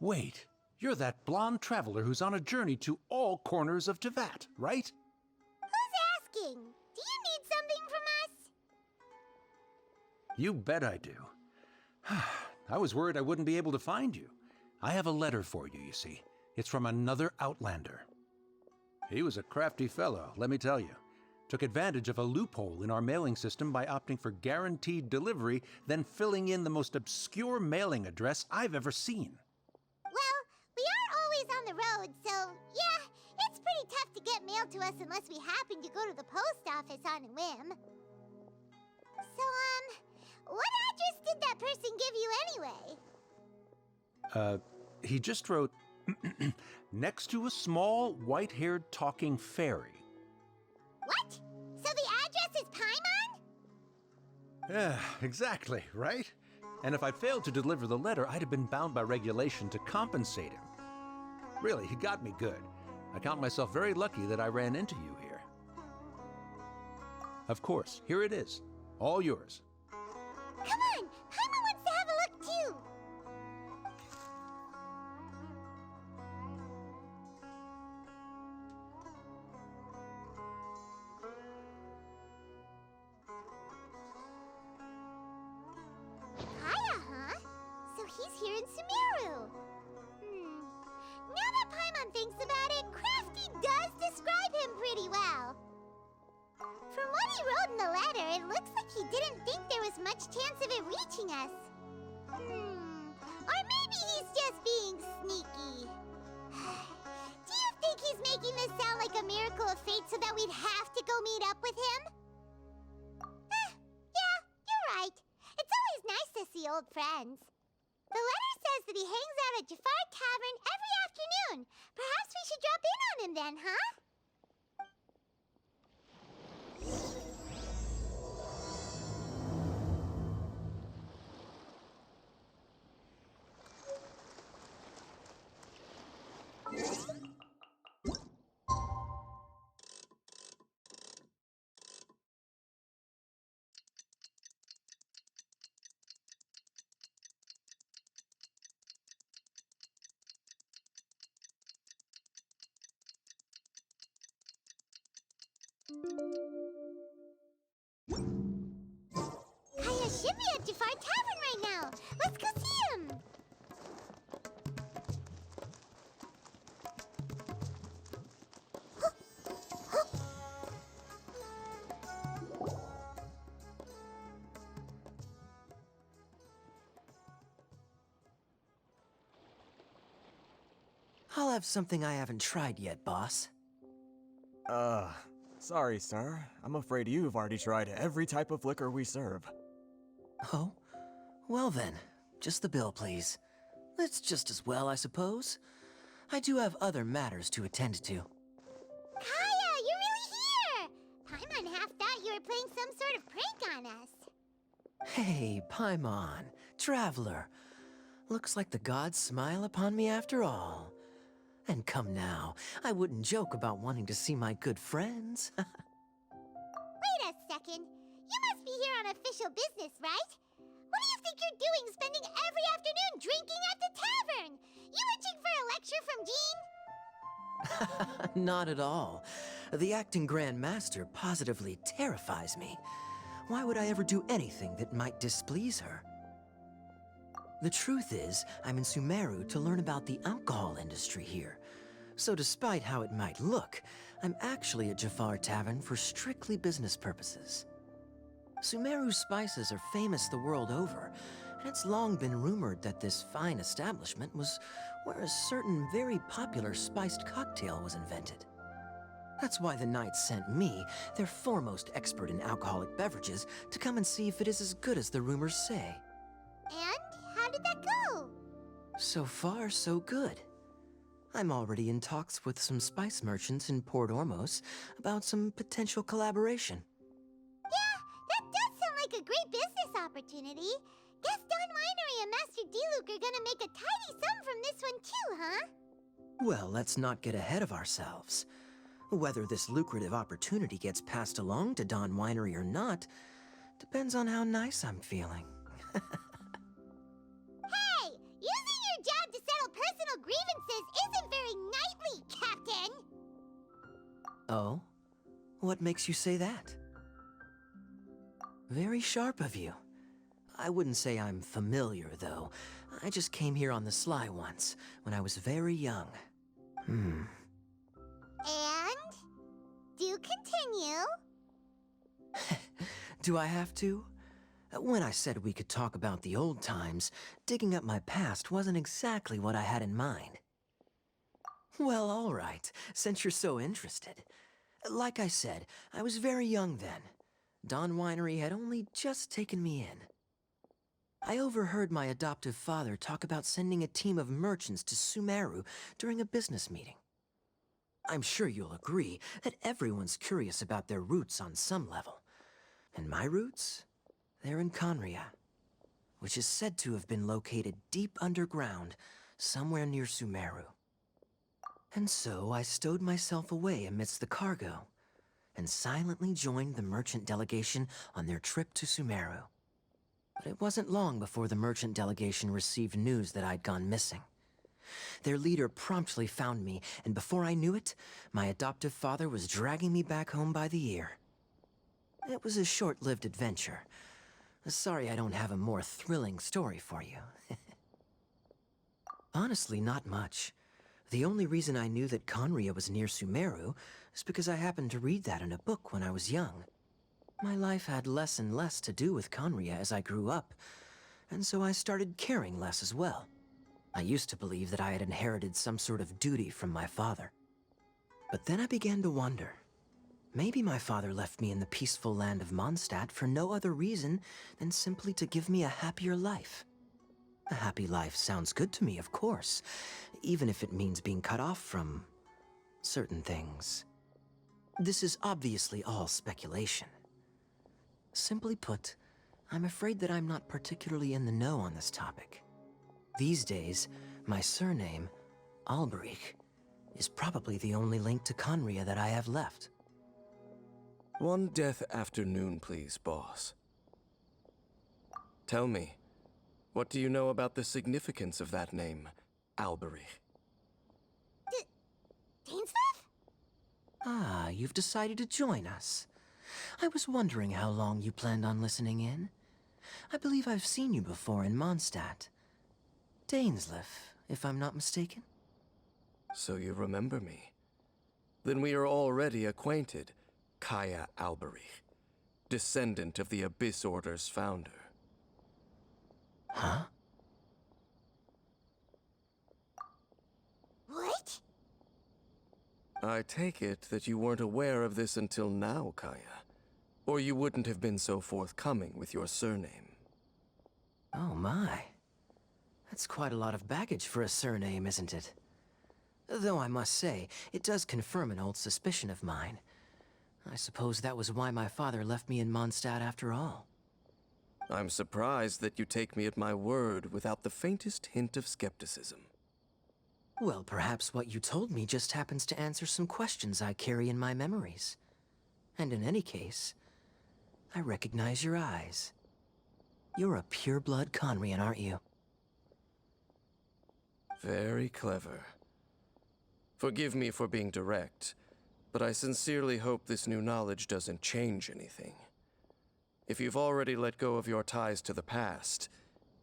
Wait, you're that blonde traveler who's on a journey to all corners of Teyvat, right? Who's asking? Do you need something from us? You bet I do. I was worried I wouldn't be able to find you. I have a letter for you, you see. It's from another Outlander. He was a crafty fellow, let me tell you. Took advantage of a loophole in our mailing system by opting for guaranteed delivery, then filling in the most obscure mailing address I've ever seen. Well, we are always on the road, so yeah, it's pretty tough to get mail to us unless we happen to go to the post office on a whim. So, what address did that person give you anyway? He just wrote, next to a small, white-haired talking fairy. What? So the address is Paimon? Yeah, exactly, right? And if I'd failed to deliver the letter, I'd have been bound by regulation to compensate him. Really, he got me good. I count myself very lucky that I ran into you here. Of course, here it is. All yours. Come on! Paimon wants to have a look too! Kaeya, huh? So he's here in Sumeru. Now that Paimon thinks about it, Crafty does describe him pretty well. From what he wrote in the letter, it looks like he didn't think there was much chance of it reaching us. Or maybe he's just being sneaky. Do you think he's making this sound like a miracle of fate so that we'd have to go meet up with him? Yeah, you're right. It's always nice to see old friends. The letter says that he hangs out at Jafar Tavern every afternoon. Perhaps we should drop in on him then, huh? Kaeya should be at Jafar Tavern right now. Let's go see him. I'll have something I haven't tried yet, boss. Sorry, sir. I'm afraid you've already tried every type of liquor we serve. Oh? Well then, just the bill, please. It's just as well, I suppose. I do have other matters to attend to. Kaeya, you're really here! Paimon half thought you were playing some sort of prank on us. Hey, Paimon, traveler. Looks like the gods smile upon me after all. And come now, I wouldn't joke about wanting to see my good friends. Wait a second. You must be here on official business, right? What do you think you're doing spending every afternoon drinking at the tavern? You itching for a lecture from Jean? Not at all. The acting Grand Master positively terrifies me. Why would I ever do anything that might displease her? The truth is, I'm in Sumeru to learn about the alcohol industry here. So despite how it might look, I'm actually at Jafar Tavern for strictly business purposes. Sumeru's spices are famous the world over, and it's long been rumored that this fine establishment was where a certain very popular spiced cocktail was invented. That's why the Knights sent me, their foremost expert in alcoholic beverages, to come and see if it is as good as the rumors say. And how did that go? So far, so good. I'm already in talks with some spice merchants in Port Ormos about some potential collaboration. Yeah, that does sound like a great business opportunity. Guess Don Winery and Master D-Luke are gonna make a tidy sum from this one too, huh? Well, let's not get ahead of ourselves. Whether this lucrative opportunity gets passed along to Don Winery or not depends on how nice I'm feeling. Hey! Using your job to settle personal Oh? What makes you say that? Very sharp of you. I wouldn't say I'm familiar, though. I just came here on the sly once, when I was very young. And? Do continue. Do I have to? When I said we could talk about the old times, digging up my past wasn't exactly what I had in mind. Well, all right, since you're so interested. Like I said, I was very young then. Dawn Winery had only just taken me in. I overheard my adoptive father talk about sending a team of merchants to Sumeru during a business meeting. I'm sure you'll agree that everyone's curious about their roots on some level. And my roots? They're in Khaenri'ah, which is said to have been located deep underground, somewhere near Sumeru. And so I stowed myself away amidst the cargo, and silently joined the merchant delegation on their trip to Sumeru. But it wasn't long before the merchant delegation received news that I'd gone missing. Their leader promptly found me, and before I knew it, my adoptive father was dragging me back home by the ear. It was a short-lived adventure. Sorry I don't have a more thrilling story for you. Honestly, not much. The only reason I knew that Khaenri'ah was near Sumeru is because I happened to read that in a book when I was young. My life had less and less to do with Khaenri'ah as I grew up, and so I started caring less as well. I used to believe that I had inherited some sort of duty from my father. But then I began to wonder. Maybe my father left me in the peaceful land of Mondstadt for no other reason than simply to give me a happier life. A happy life sounds good to me, of course, even if it means being cut off from certain things. This is obviously all speculation. Simply put, I'm afraid that I'm not particularly in the know on this topic. These days, my surname, Alberich, is probably the only link to Khaenri'ah that I have left. One death afternoon, please, boss. Tell me, what do you know about the significance of that name, Alberich? Dainsleif? Ah, you've decided to join us. I was wondering how long you planned on listening in. I believe I've seen you before in Mondstadt. Dainsleif, if I'm not mistaken. So you remember me. Then we are already acquainted, Kaeya Dainsleif, descendant of the Abyss Order's founder. Huh? What? I take it that you weren't aware of this until now, Kaeya. Or you wouldn't have been so forthcoming with your surname. Oh my. That's quite a lot of baggage for a surname, isn't it? Though I must say, it does confirm an old suspicion of mine. I suppose that was why my father left me in Mondstadt after all. I'm surprised that you take me at my word without the faintest hint of skepticism. Well, perhaps what you told me just happens to answer some questions I carry in my memories. And in any case, I recognize your eyes. You're a pure-blood Khaenri'ah, aren't you? Very clever. Forgive me for being direct, but I sincerely hope this new knowledge doesn't change anything. If you've already let go of your ties to the past,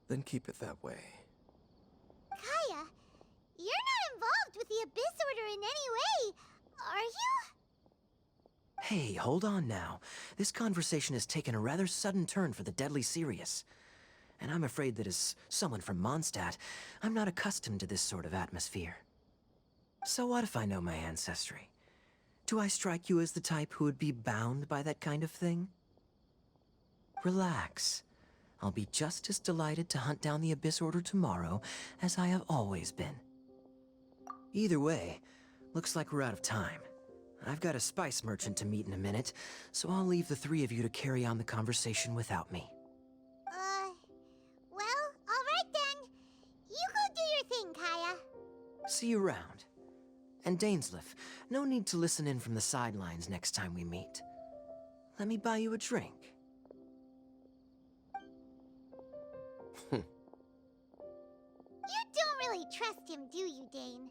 then keep it that way. Kaeya, you're not involved with the Abyss Order in any way, are you? Hey, hold on now. This conversation has taken a rather sudden turn for the deadly serious. And I'm afraid that as someone from Mondstadt, I'm not accustomed to this sort of atmosphere. So what if I know my ancestry? Do I strike you as the type who would be bound by that kind of thing? Relax. I'll be just as delighted to hunt down the Abyss Order tomorrow as I have always been. Either way, looks like we're out of time. I've got a spice merchant to meet in a minute, so I'll leave the three of you to carry on the conversation without me. Well, alright then. You go do your thing, Kaeya. See you around. And Dainsleif, no need to listen in from the sidelines next time we meet. Let me buy you a drink. You don't really trust him, do you, Dane?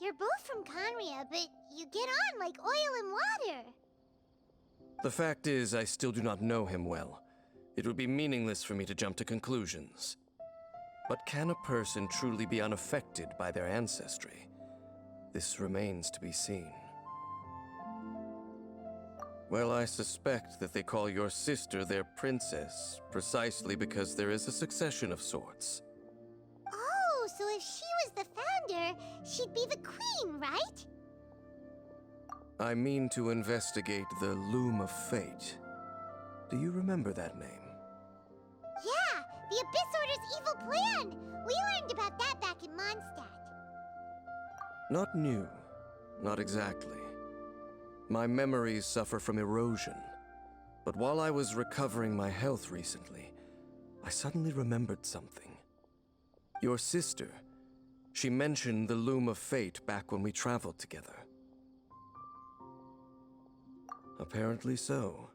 You're both from Khaenri'ah, but you get on like oil and water. The fact is, I still do not know him well. It would be meaningless for me to jump to conclusions. But can a person truly be unaffected by their ancestry? This remains to be seen. Well, I suspect that they call your sister their princess, precisely because there is a succession of sorts. Oh, so if she was the founder, she'd be the queen, right? I mean to investigate the Loom of Fate. Do you remember that name? Yeah, the Abyss Order's evil plan! We learned about that back in Mondstadt. Not new. Not exactly. My memories suffer from erosion. But while I was recovering my health recently, I suddenly remembered something. Your sister. She mentioned the Loom of Fate back when we traveled together. Apparently so.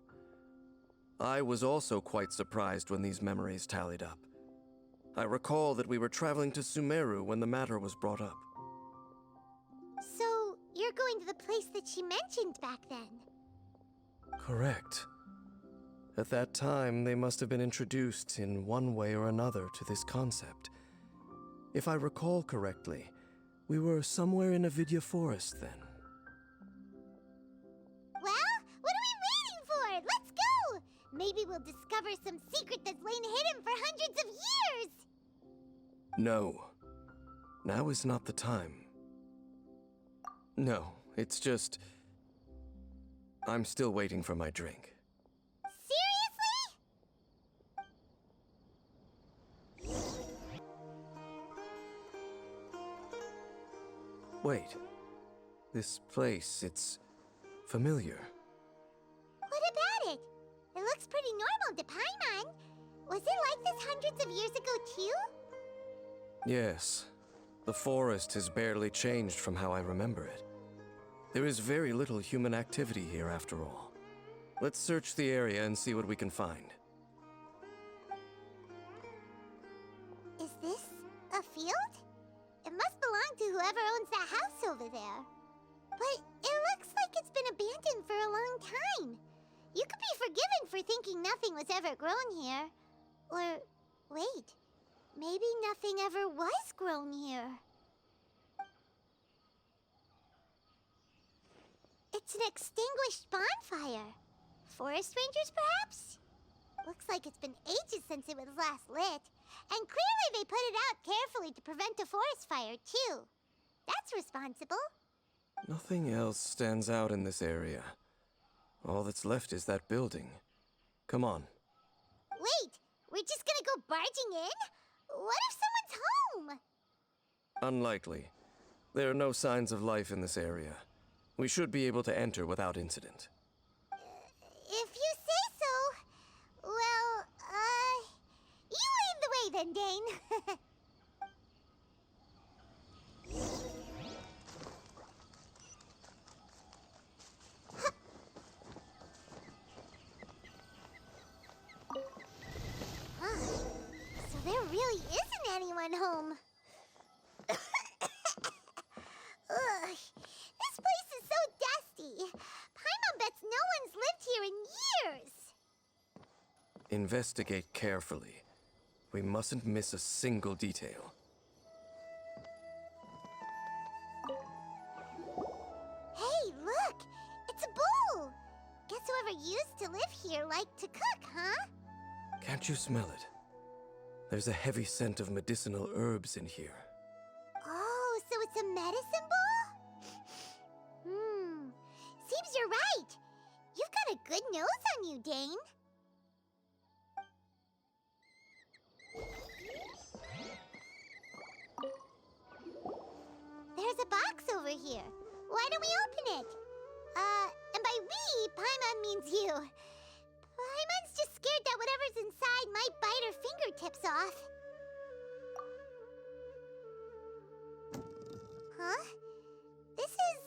I was also quite surprised when these memories tallied up. I recall that we were traveling to Sumeru when the matter was brought up. So, you're going to the place that she mentioned back then? Correct. At that time, they must have been introduced in one way or another to this concept. If I recall correctly, we were somewhere in Avidya Forest then. Well, what are we waiting for? Let's go! Maybe we'll discover some secret that's lain hidden for hundreds of years! No. Now is not the time. No, it's just... I'm still waiting for my drink. Seriously? Wait. This place, it's familiar. What about it? It looks pretty normal to Paimon. Was it like this hundreds of years ago, too? Yes. The forest has barely changed from how I remember it. There is very little human activity here after all. Let's search the area and see what we can find. Is this a field? It must belong to whoever owns that house over there. But it looks like it's been abandoned for a long time. You could be forgiven for thinking nothing was ever grown here. Or, wait, maybe nothing ever was grown here. It's an extinguished bonfire. Forest rangers, perhaps? Looks like it's been ages since it was last lit. And clearly they put it out carefully to prevent a forest fire, too. That's responsible. Nothing else stands out in this area. All that's left is that building. Come on. Wait, we're just gonna go barging in? What if someone's home? Unlikely. There are no signs of life in this area. We should be able to enter without incident. If you say so. Well, you lead the way then, Dane. Huh. So there really isn't anyone home. Ugh, this place is so dusty. Paimon bets no one's lived here in years. Investigate carefully. We mustn't miss a single detail. Hey, look! It's a bowl! Guess whoever used to live here liked to cook, huh? Can't you smell it? There's a heavy scent of medicinal herbs in here. Oh, so it's a medicine bowl? Seems you're right. You've got a good nose on you, Dane. There's a box over here. Why don't we open it? And by we, Paimon means you. Paimon's just scared that whatever's inside might bite her fingertips off. Huh? This is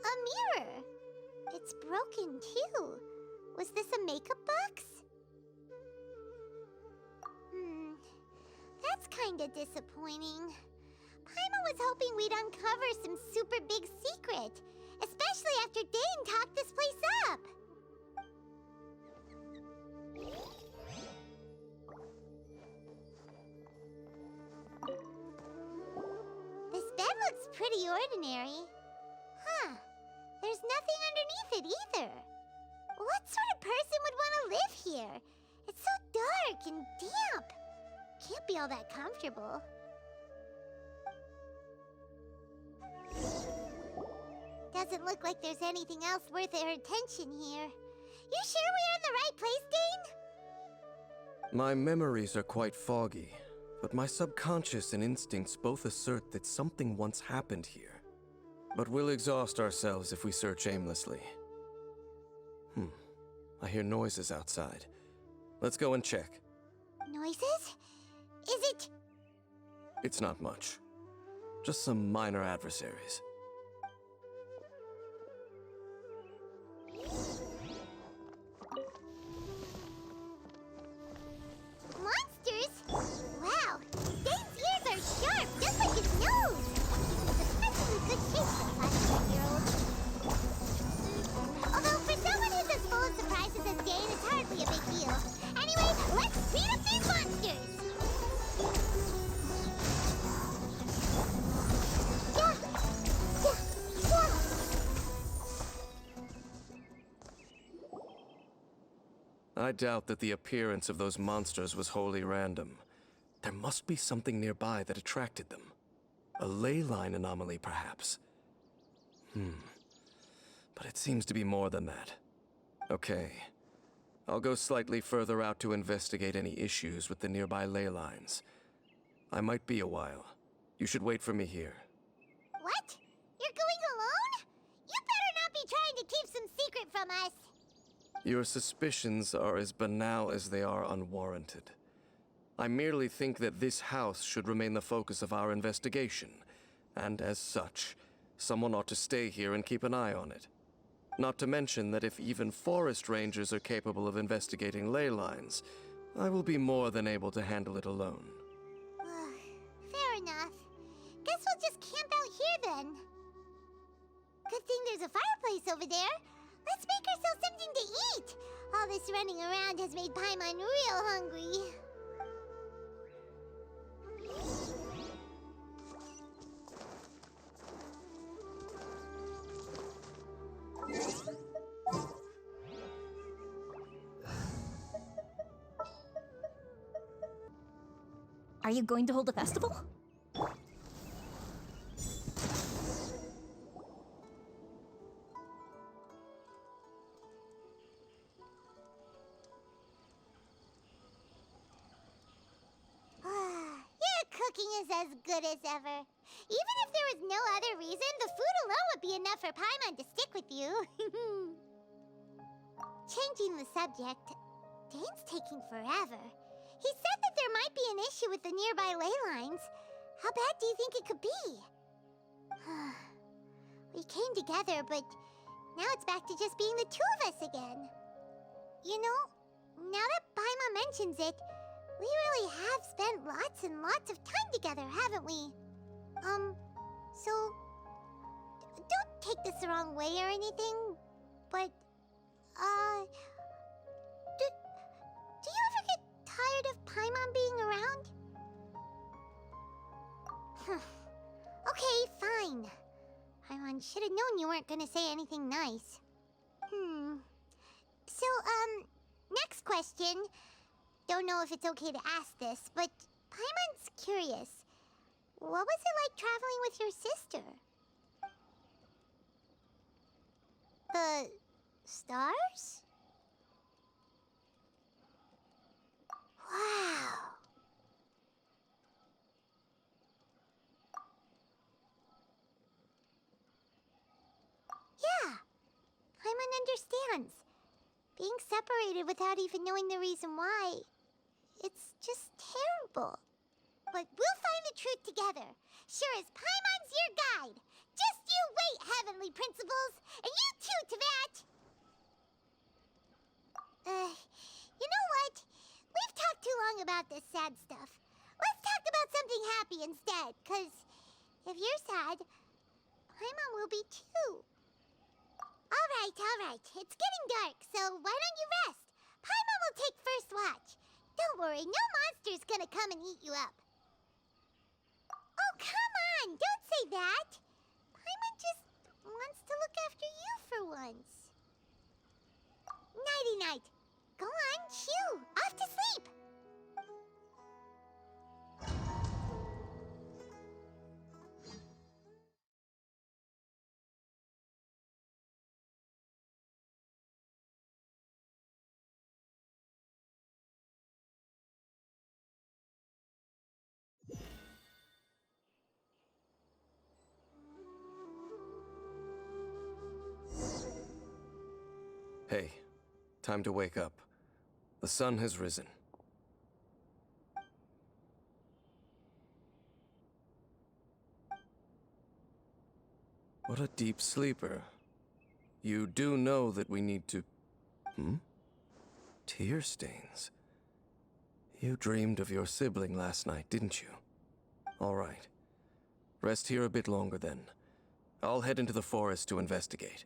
a mirror. It's broken, too. Was this a makeup box? That's kinda disappointing. Paimon was hoping we'd uncover some super big secret. Especially after Dane talked this place up. This bed looks pretty ordinary. Huh. There's nothing underneath it either. What sort of person would want to live here? It's so dark and damp. Can't be all that comfortable. Doesn't look like there's anything else worth our attention here. You sure we're in the right place, Dane? My memories are quite foggy, but my subconscious and instincts both assert that something once happened here. But we'll exhaust ourselves if we search aimlessly. I hear noises outside. Let's go and check. Noises? Is it... It's not much. Just some minor adversaries. Monsters? Wow, Dane's ears are sharp, just like his nose. He's in surprisingly good shape for a 500-year-old. Although for someone who's as full of surprises as Dane, it's hardly a big deal. Anyway, let's beat up these monsters! I doubt that the appearance of those monsters was wholly random. There must be something nearby that attracted them. A ley line anomaly, perhaps. But it seems to be more than that. Okay. I'll go slightly further out to investigate any issues with the nearby ley lines. I might be a while. You should wait for me here. What? You're going alone? You better not be trying to keep some secret from us. Your suspicions are as banal as they are unwarranted. I merely think that this house should remain the focus of our investigation, and as such, someone ought to stay here and keep an eye on it. Not to mention that if even forest rangers are capable of investigating ley lines, I will be more than able to handle it alone. Fair enough. Guess we'll just camp out here then. Good thing there's a fireplace over there. Let's make ourselves something to eat! All this running around has made Paimon real hungry. Are you going to hold a festival? As good as ever. Even if there was no other reason, the food alone would be enough for Paimon to stick with you. Changing the subject, Dane's taking forever. He said that there might be an issue with the nearby ley lines. How bad do you think it could be? We came together, but now it's back to just being the two of us again. You know, now that Paimon mentions it, we really have spent lots and lots of time together, haven't we? So... don't take this the wrong way or anything, but, do you ever get tired of Paimon being around? Okay, fine. Paimon should have known you weren't gonna say anything nice. So, next question. Don't know if it's okay to ask this, but Paimon's curious. What was it like traveling with your sister? The stars? Wow. Yeah, Paimon understands. Being separated without even knowing the reason why, it's just terrible. But we'll find the truth together. Sure as Paimon's your guide. Just you wait, Heavenly Principles! And you too, Teyvat! You know what? We've talked too long about this sad stuff. Let's talk about something happy instead, 'cause If you're sad, Paimon will be too. All right. It's getting dark, so why don't you rest? Paimon will take first watch. Don't worry, no monster's gonna come and eat you up. Oh, come on! Don't say that! Paimon just wants to look after you for once. Nighty-night. Go on, shoo! Off to sleep! Hey, time to wake up. The sun has risen. What a deep sleeper. You do know that we need to... Tear stains. You dreamed of your sibling last night, didn't you? All right. Rest here a bit longer then. I'll head into the forest to investigate.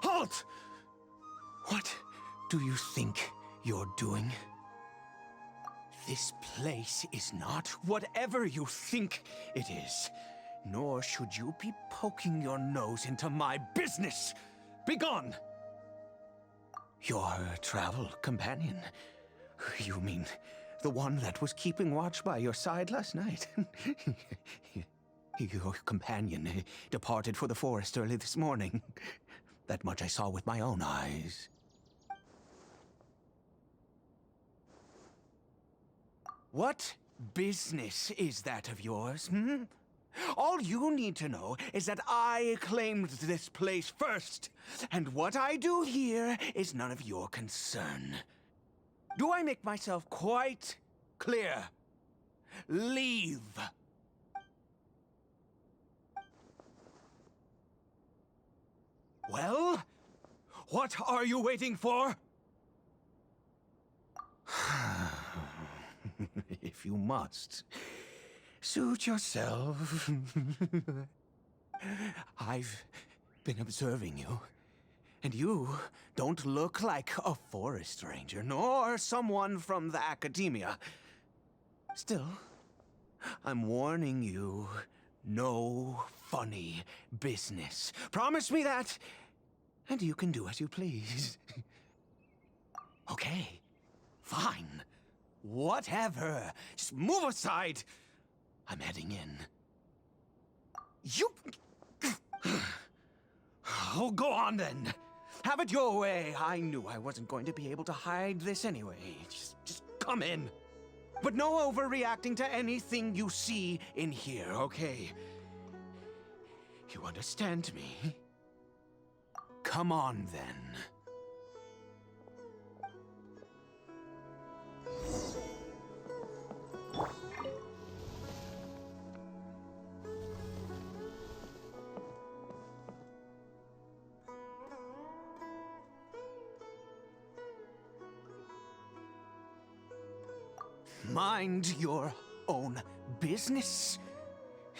Halt! What do you think you're doing? This place is not whatever you think it is. Nor should you be poking your nose into my business. Begone! Your travel companion. You mean the one that was keeping watch by your side last night? Your companion departed for the forest early this morning. That much I saw with my own eyes. What business is that of yours, All you need to know is that I claimed this place first, and what I do here is none of your concern. Do I make myself quite clear? Leave. Well, what are you waiting for? If you must, suit yourself. I've been observing you, and you don't look like a forest ranger, nor someone from the academia. Still, I'm warning you, no funny business. Promise me that, and you can do as you please. Okay, fine. Whatever. Just move aside. I'm heading in. You... Oh, go on then. Have it your way. I knew I wasn't going to be able to hide this anyway. Just come in. But no overreacting to anything you see in here, okay? You understand me? Come on then. Mind your own business.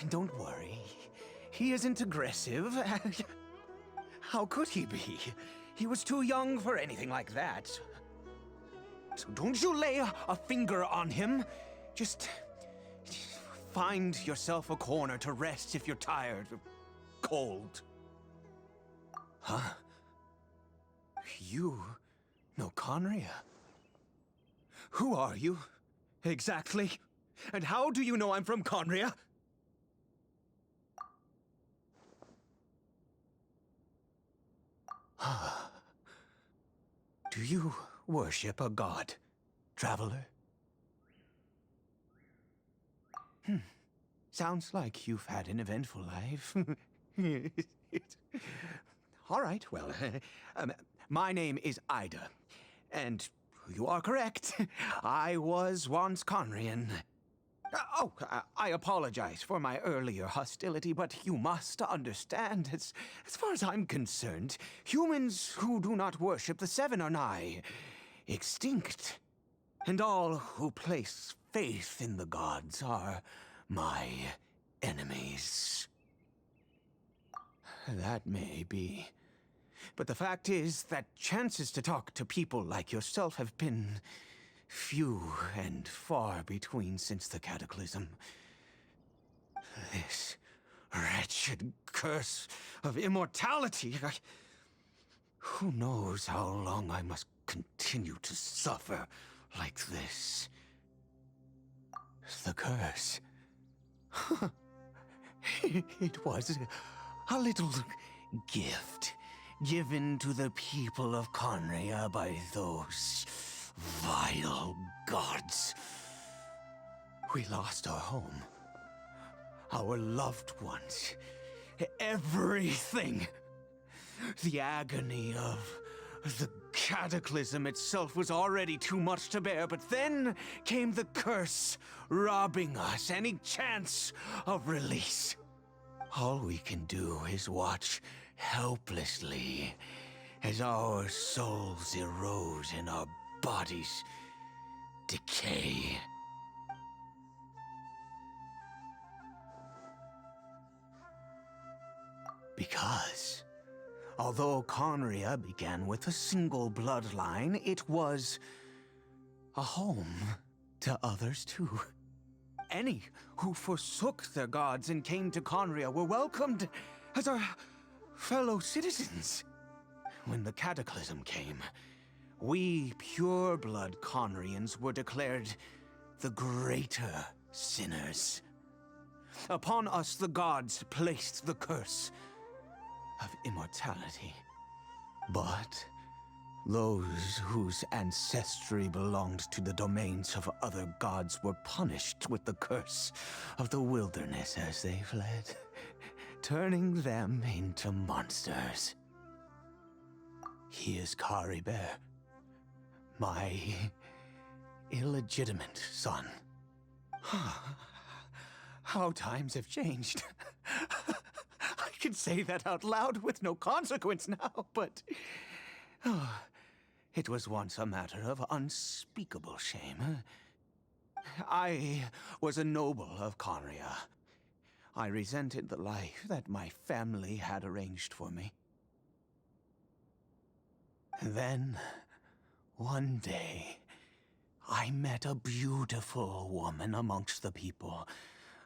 Don't worry. He isn't aggressive. How could he be? He was too young for anything like that. So don't you lay a finger on him. Just find yourself a corner to rest if you're tired or cold. Huh? You No, Khaenri'ah. Who are you, exactly? And how do you know I'm from Khaenri'ah? Do you worship a god, traveler? Sounds like you've had an eventful life. All right, well, my name is Ida, and you are correct. I was once Khaenri'an. I apologize for my earlier hostility, but you must understand, as far as I'm concerned, humans who do not worship the Seven are nigh extinct. And all who place faith in the gods are my enemies. That may be. But the fact is that chances to talk to people like yourself have been few and far between since the cataclysm. This wretched curse of immortality. Who knows how long I must continue to suffer like this? The curse. It was a little gift given to the people of Khaenri'ah by those vile gods. We lost our home, our loved ones, everything. The agony of the cataclysm itself was already too much to bear, but then came the curse, robbing us any chance of release. All we can do is watch helplessly as our souls erode and our bodies decay. Because, although Khaenri'ah began with a single bloodline, it was a home to others too. Any who forsook their gods and came to Khaenri'ah were welcomed as our fellow citizens. When the cataclysm came, we pure-blood Khaenri'ans were declared the greater sinners. Upon us the gods placed the curse of immortality. But those whose ancestry belonged to the domains of other gods were punished with the curse of the wilderness as they fled, turning them into monsters. He is Caribert, my illegitimate son. How times have changed. I can say that out loud with no consequence now, but it was once a matter of unspeakable shame. I was a noble of Khaenri'ah. I resented the life that my family had arranged for me. Then, one day, I met a beautiful woman amongst the people.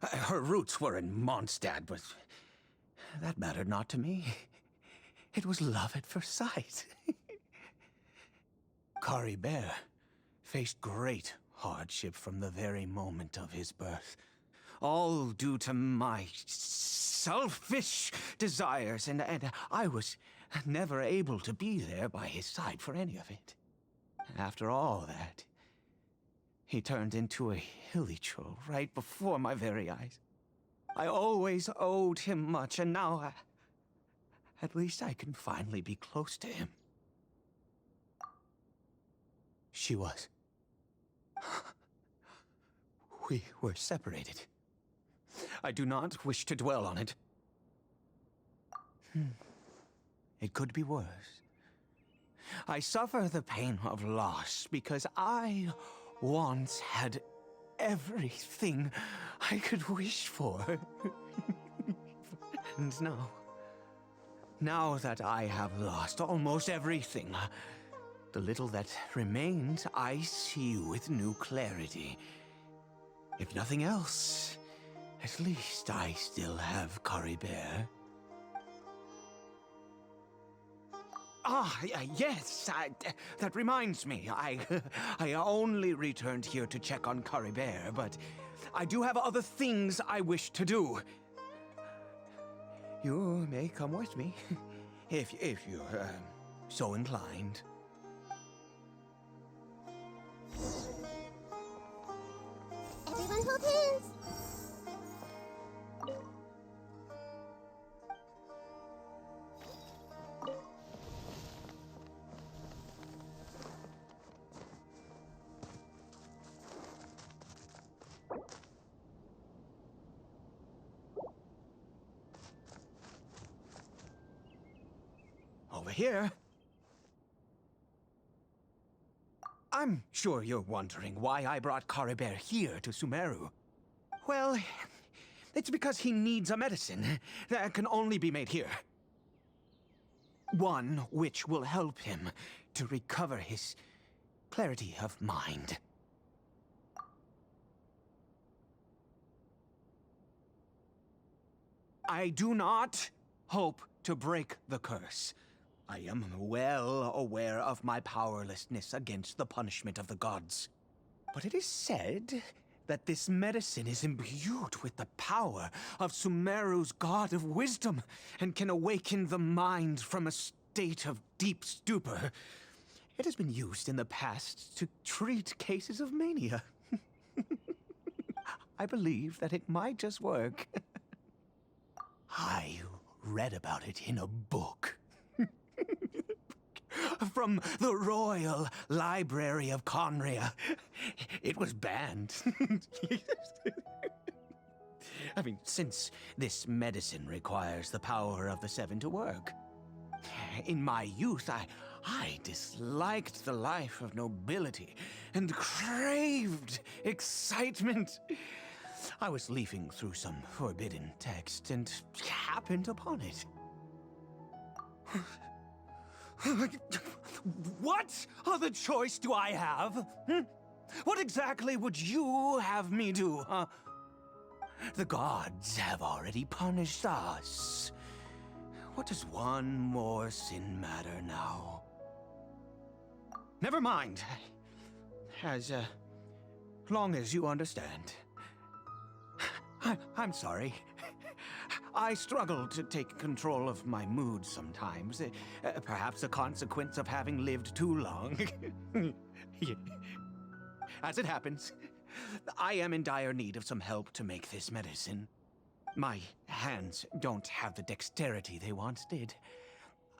Her roots were in Mondstadt, but that mattered not to me. It was love at first sight. Caribert faced great hardship from the very moment of his birth. All due to my selfish desires, and I was never able to be there by his side for any of it. After all that, he turned into a hilichurl right before my very eyes. I always owed him much, and now at least I can finally be close to him. She was. We were separated. I do not wish to dwell on it. It could be worse. I suffer the pain of loss because I once had everything I could wish for. And now that I have lost almost everything, the little that remains I see with new clarity. If nothing else, at least I still have Caribert. Yes, that reminds me. I only returned here to check on Caribert, but I do have other things I wish to do. You may come with me, if you're so inclined. Everyone hold hands. Over here. I'm sure you're wondering why I brought Caribert here to Sumeru. Well, it's because he needs a medicine that can only be made here. One which will help him to recover his clarity of mind. I do not hope to break the curse. I am well aware of my powerlessness against the punishment of the gods. But it is said that this medicine is imbued with the power of Sumeru's god of wisdom and can awaken the mind from a state of deep stupor. It has been used in the past to treat cases of mania. I believe that it might just work. I read about it in a book. From the Royal Library of Khaenri'ah. It was banned. I mean, since this medicine requires the power of the Seven to work. In my youth, I disliked the life of nobility and craved excitement. I was leafing through some forbidden text and happened upon it. What other choice do I have? What exactly would you have me do, huh? The gods have already punished us. What does one more sin matter now? Never mind. As long as you understand. I'm sorry. I struggle to take control of my mood sometimes. Perhaps a consequence of having lived too long. As it happens, I am in dire need of some help to make this medicine. My hands don't have the dexterity they once did.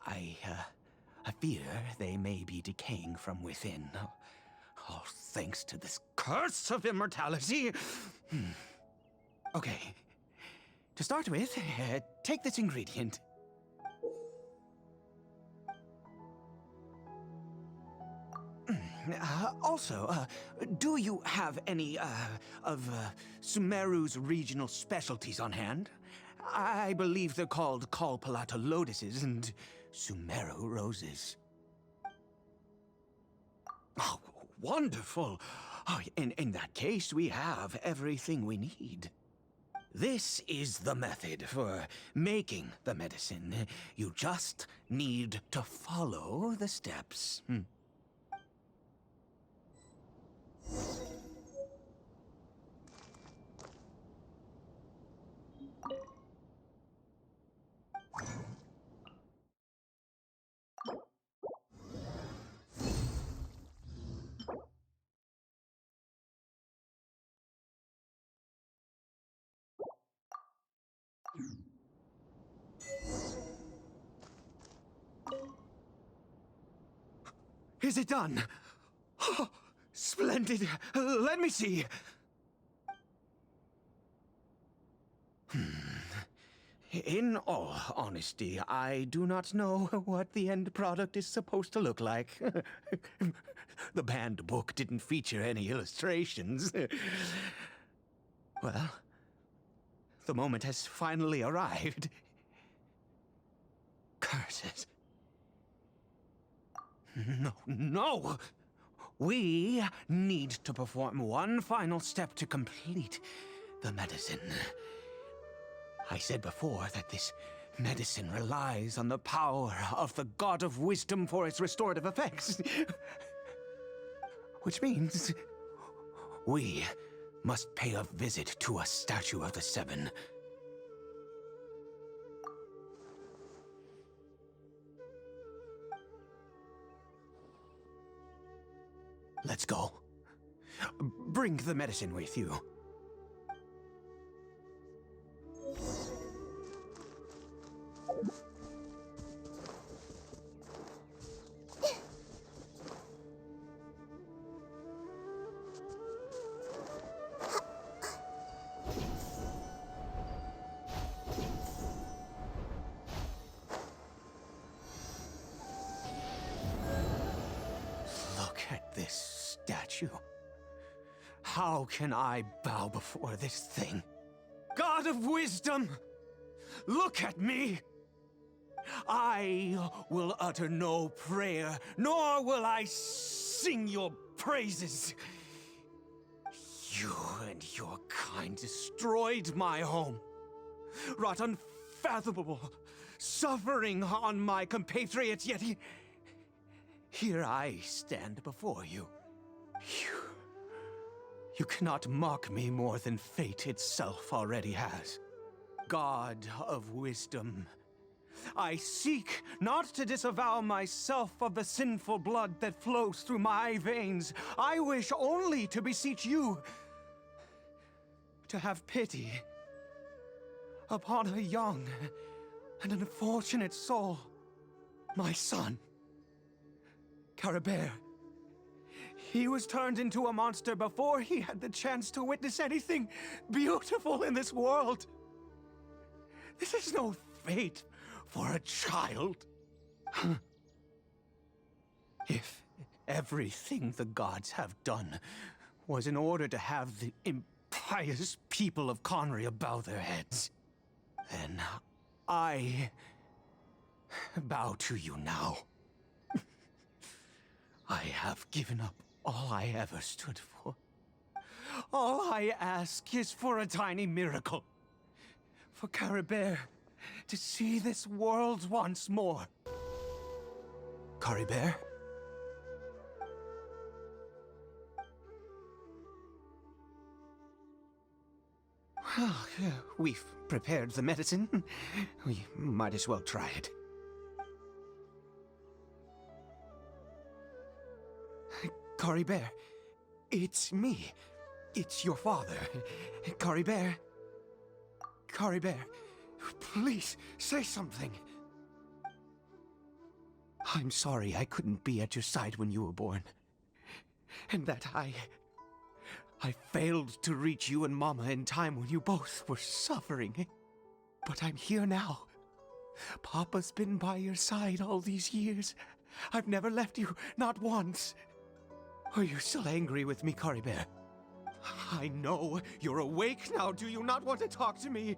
I fear they may be decaying from within. All thanks to this curse of immortality. Okay. To start with, take this ingredient. Also, do you have any, of Sumeru's regional specialties on hand? I believe they're called Kalpalata lotuses and Sumeru roses. Oh, wonderful! Oh, in that case, we have everything we need. This is the method for making the medicine. You just need to follow the steps. Is it done? Oh, splendid. Let me see. In all honesty, I do not know what the end product is supposed to look like. The banned book didn't feature any illustrations. Well, the moment has finally arrived. Curses. No! We need to perform one final step to complete the medicine. I said before that this Medicine relies on the power of the God of Wisdom for its restorative effects. Which means we must pay a visit to a statue of the Seven. Let's go. Bring the medicine with you. Look at this statue. How can I bow before this thing? God of Wisdom, look at me! I will utter no prayer, nor will I sing your praises. You and your kind destroyed my home, wrought unfathomable suffering on my compatriots, yet here I stand before you. You cannot mock me more than fate itself already has. God of Wisdom, I seek not to disavow myself of the sinful blood that flows through my veins. I wish only to beseech you to have pity upon a young and unfortunate soul, my son, Caribert. He was turned into a monster before he had the chance to witness anything beautiful in this world. This is no fate for a child. If everything the gods have done was in order to have the impious people of Khaenri'ah bow their heads, then I bow to you now. I have given up all I ever stood for. All I ask is for a tiny miracle. For Caribert to see this world once more. Caribert? Well, we've prepared the medicine. We might as well try it. Caribert, it's me. It's your father. Caribert. Caribert, please, say something. I'm sorry I couldn't be at your side when you were born. And that I failed to reach you and Mama in time when you both were suffering. But I'm here now. Papa's been by your side all these years. I've never left you, not once. Are you still angry with me, Caribert? I know you're awake now. Do you not want to talk to me?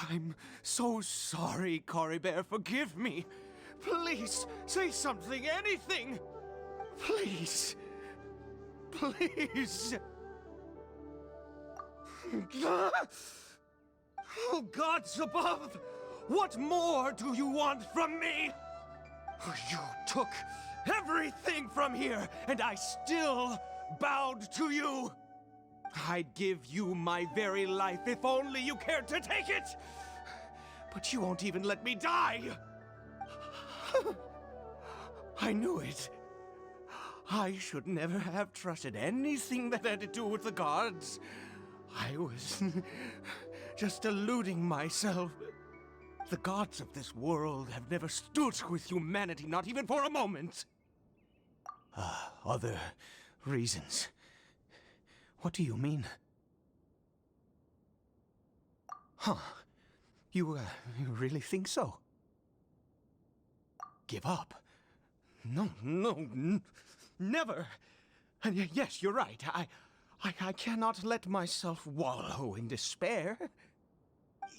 I'm so sorry, Caribert. Forgive me. Please, say something, anything. Please. Please. Oh, gods above! What more do you want from me? You took everything from here, and I still bowed to you. I'd give you my very life if only you cared to take it. But you won't even let me die. I knew it. I should never have trusted anything that had to do with the gods. I was just deluding myself. The gods of this world have never stood with humanity, not even for a moment. Other reasons. What do you mean? Huh. You really think so? Give up? No, never. And yes, you're right. I cannot let myself wallow in despair.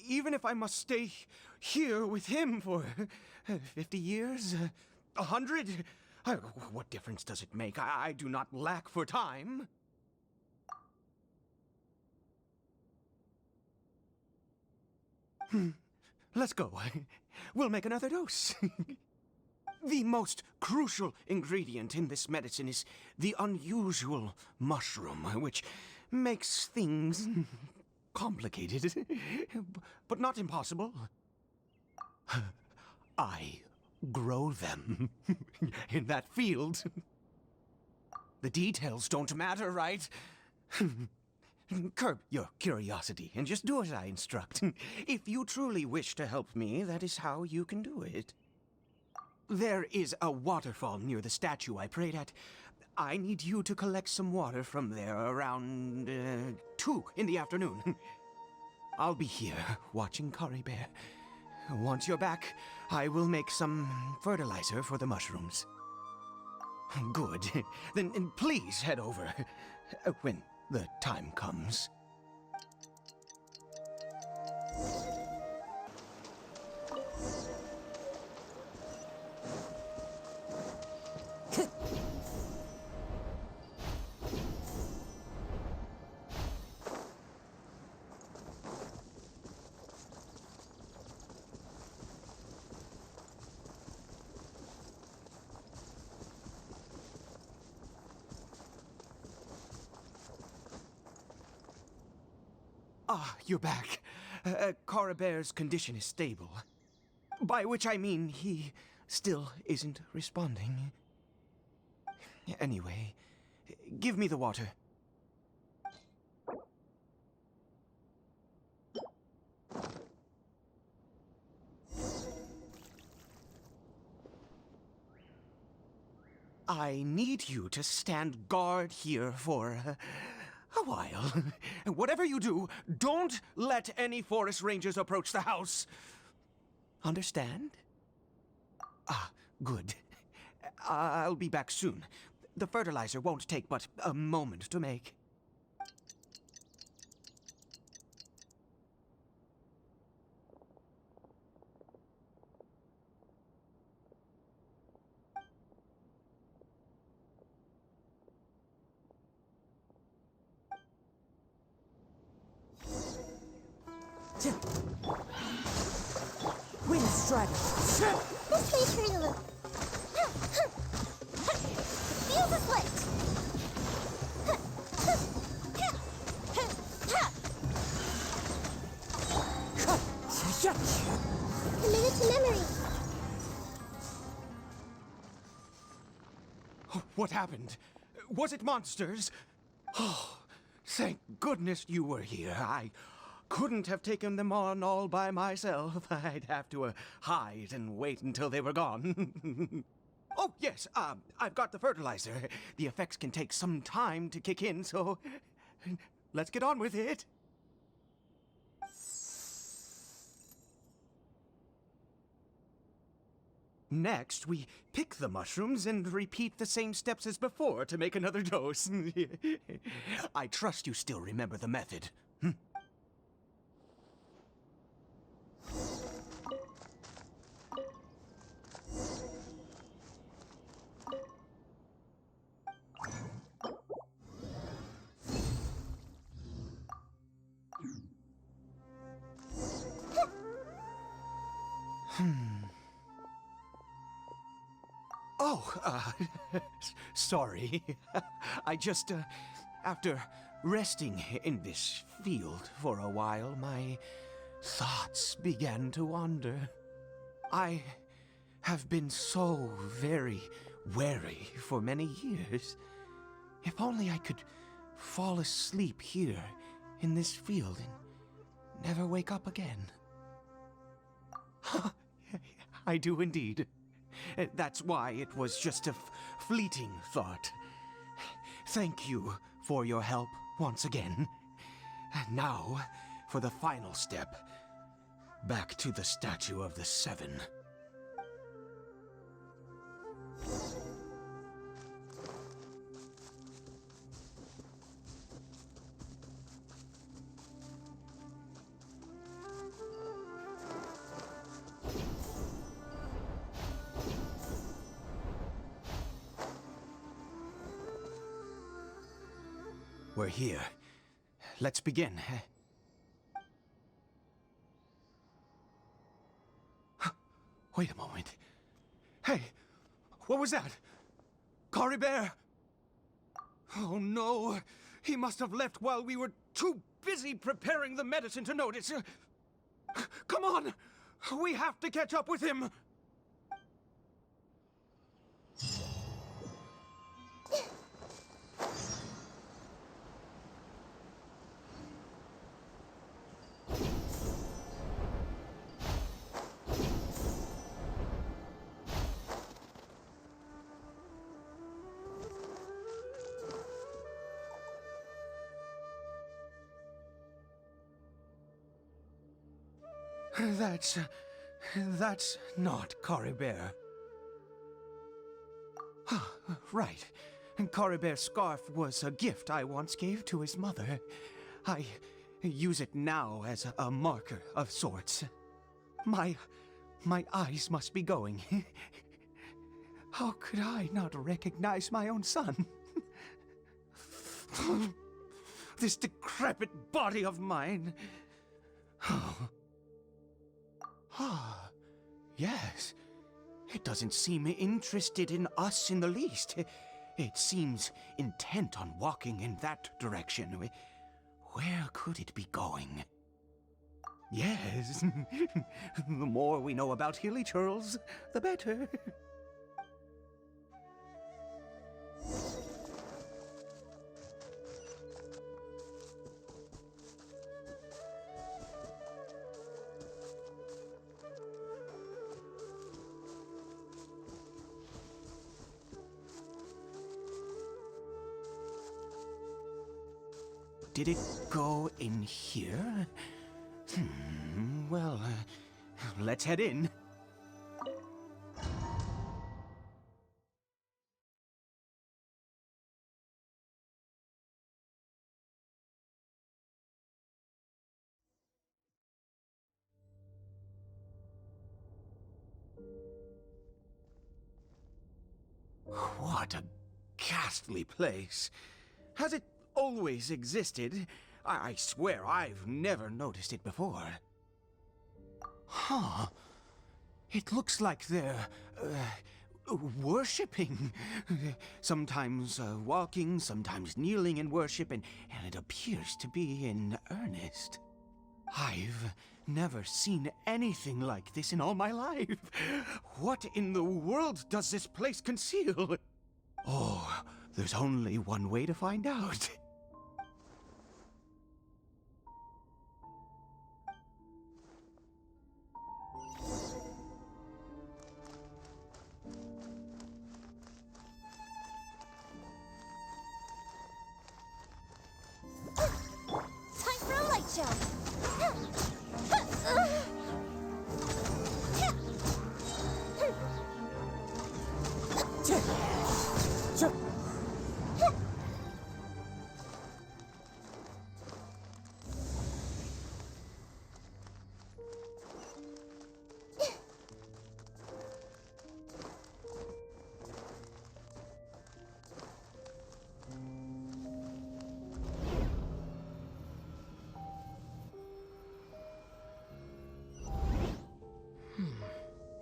Even if I must stay here with him for 50 years, 100, what difference does it make? I do not lack for time. let's go. We'll make another dose. The most crucial ingredient in this medicine is the unusual mushroom, which makes things complicated, but not impossible. I grow them in that field. The details don't matter, right? Curb your curiosity and just do as I instruct. If you truly wish to help me, that is how you can do it. There is a waterfall near the statue I prayed at. I need you to collect some water from there around 2 in the afternoon. I'll be here watching Caribert. Once you're back, I will make some fertilizer for the mushrooms. Good. Then please head over when the time comes. Ah, you're back. Caribert's condition is stable. By which I mean he still isn't responding. Anyway, give me the water. I need you to stand guard here for a while. Whatever you do, don't let any forest rangers approach the house. Understand? Ah, good. I'll be back soon. The fertilizer won't take but a moment to make. Wind Strider! This way, Khaenri'ah. Feel the split. Committed to memory. What happened? Was it monsters? Oh, thank goodness you were here. I couldn't have taken them on all by myself. I'd have to hide and wait until they were gone. Oh, yes, I've got the fertilizer. The effects can take some time to kick in, so let's get on with it. Next, we pick the mushrooms and repeat the same steps as before to make another dose. I trust you still remember the method. Oh, sorry. I just, after resting in this field for a while, my thoughts began to wander. I have been so very wary for many years. If only I could fall asleep here in this field and never wake up again. I do indeed. That's why it was just a fleeting thought. Thank you for your help once again. And now, for the final step. Back to the Statue of the Seven. We're here. Let's begin. Wait a moment. Hey, what was that? Caribert! Oh no, he must have left while we were too busy preparing the medicine to notice. Come on, we have to catch up with him. That's not Caribert. Right. Caribert's scarf was a gift I once gave to his mother. I use it now as a marker of sorts. My eyes must be going. How could I not recognize my own son? This decrepit body of mine. Ah, yes. It doesn't seem interested in us in the least. It seems intent on walking in that direction. Where could it be going? Yes. The more we know about Hilly Churls, the better. Did it go in here? Well, let's head in. What a ghastly place. Has it always existed? I swear I've never noticed it before. Huh. It looks like they're, worshipping. Sometimes walking, sometimes kneeling in worship, and it appears to be in earnest. I've never seen anything like this in all my life. What in the world does this place conceal? Oh, there's only one way to find out. Time for a light show.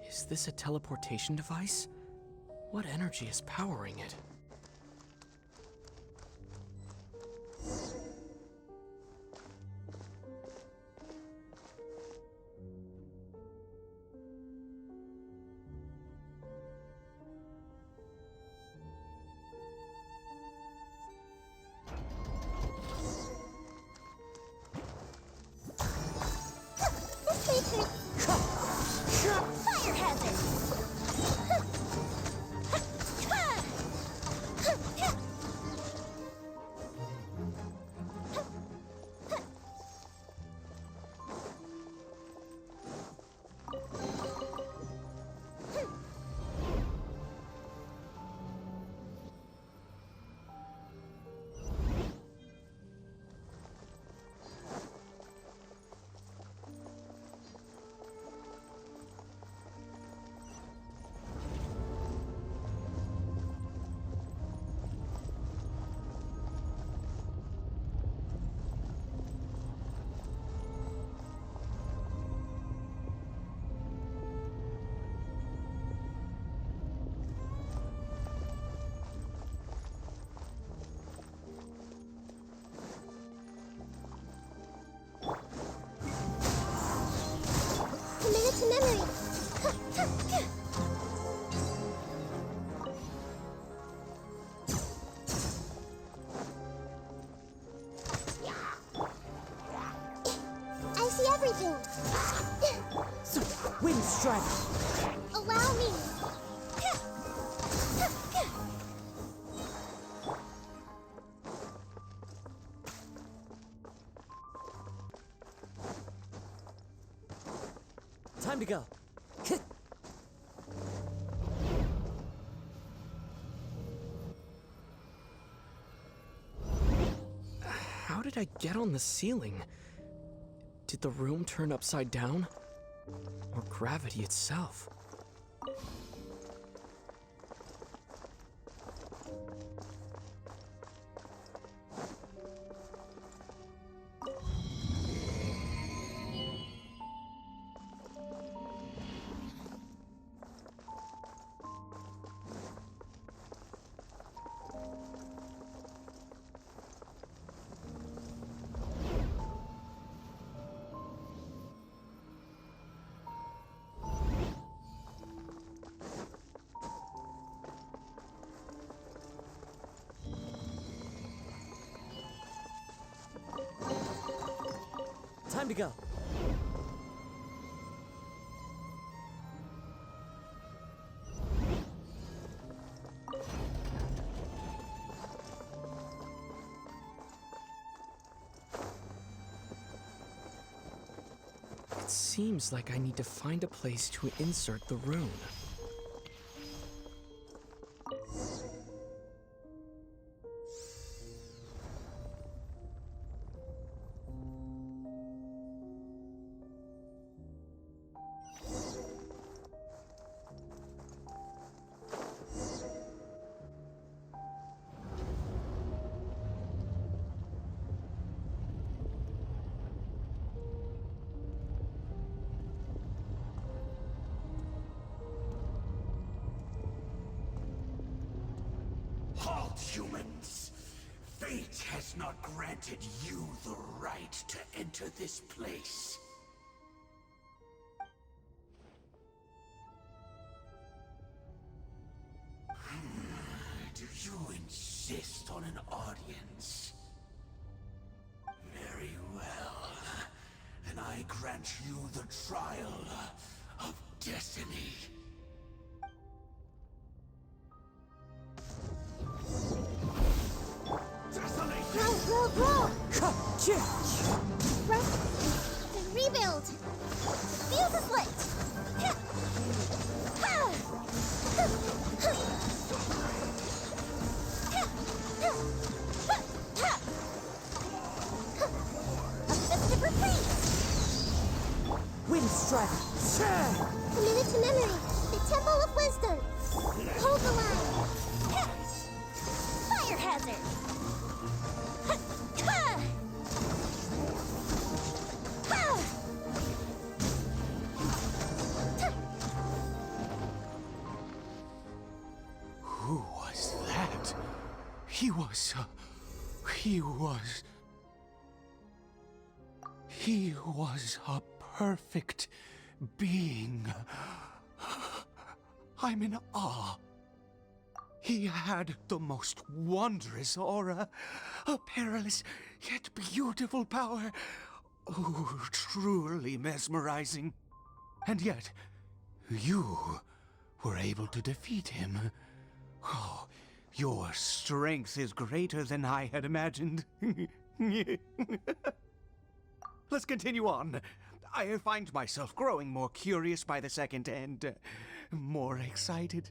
Is this a teleportation device? What energy is powering it? Fire hazard! Allow me. Time to go. How did I get on the ceiling? Did the room turn upside down? Or gravity itself? Time to go. It seems like I need to find a place to insert the rune. Halt, humans! Fate has not granted you the right to enter this place. Do you insist on an audience? Very well. Then I grant you the trial of destiny. Grow! Rest and rebuild! Fuse is lit! A festive retreat! Wind strike. Committed to memory, the Temple of Wisdom. Hold the line. Fire hazard. Who was that? He was a perfect being. I'm in awe. He had the most wondrous aura, a perilous yet beautiful power. Oh, truly mesmerizing. And yet, you were able to defeat him. Oh, your strength is greater than I had imagined. Let's continue on. I find myself growing more curious by the second and more excited.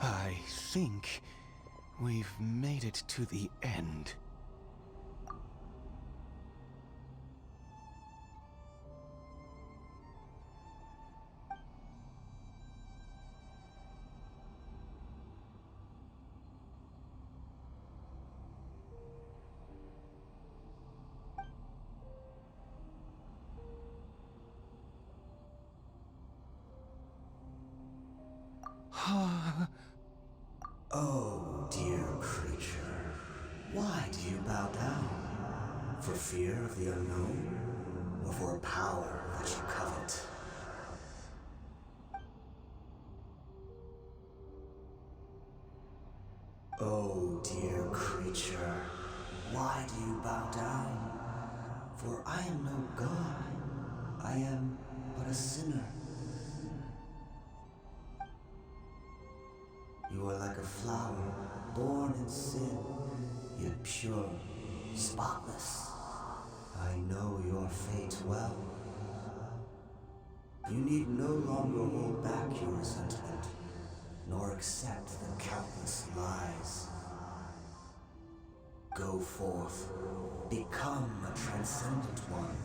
I think We've made it to the end. Oh, dear creature, why do you bow down? For fear of the unknown? Or for a power that you covet? Oh, dear creature, why do you bow down? For I am no god. I am but a sinner. You are like a flower, born in sin, yet pure, spotless. I know your fate well. You need no longer hold back your resentment, nor accept the countless lies. Go forth, become a transcendent one.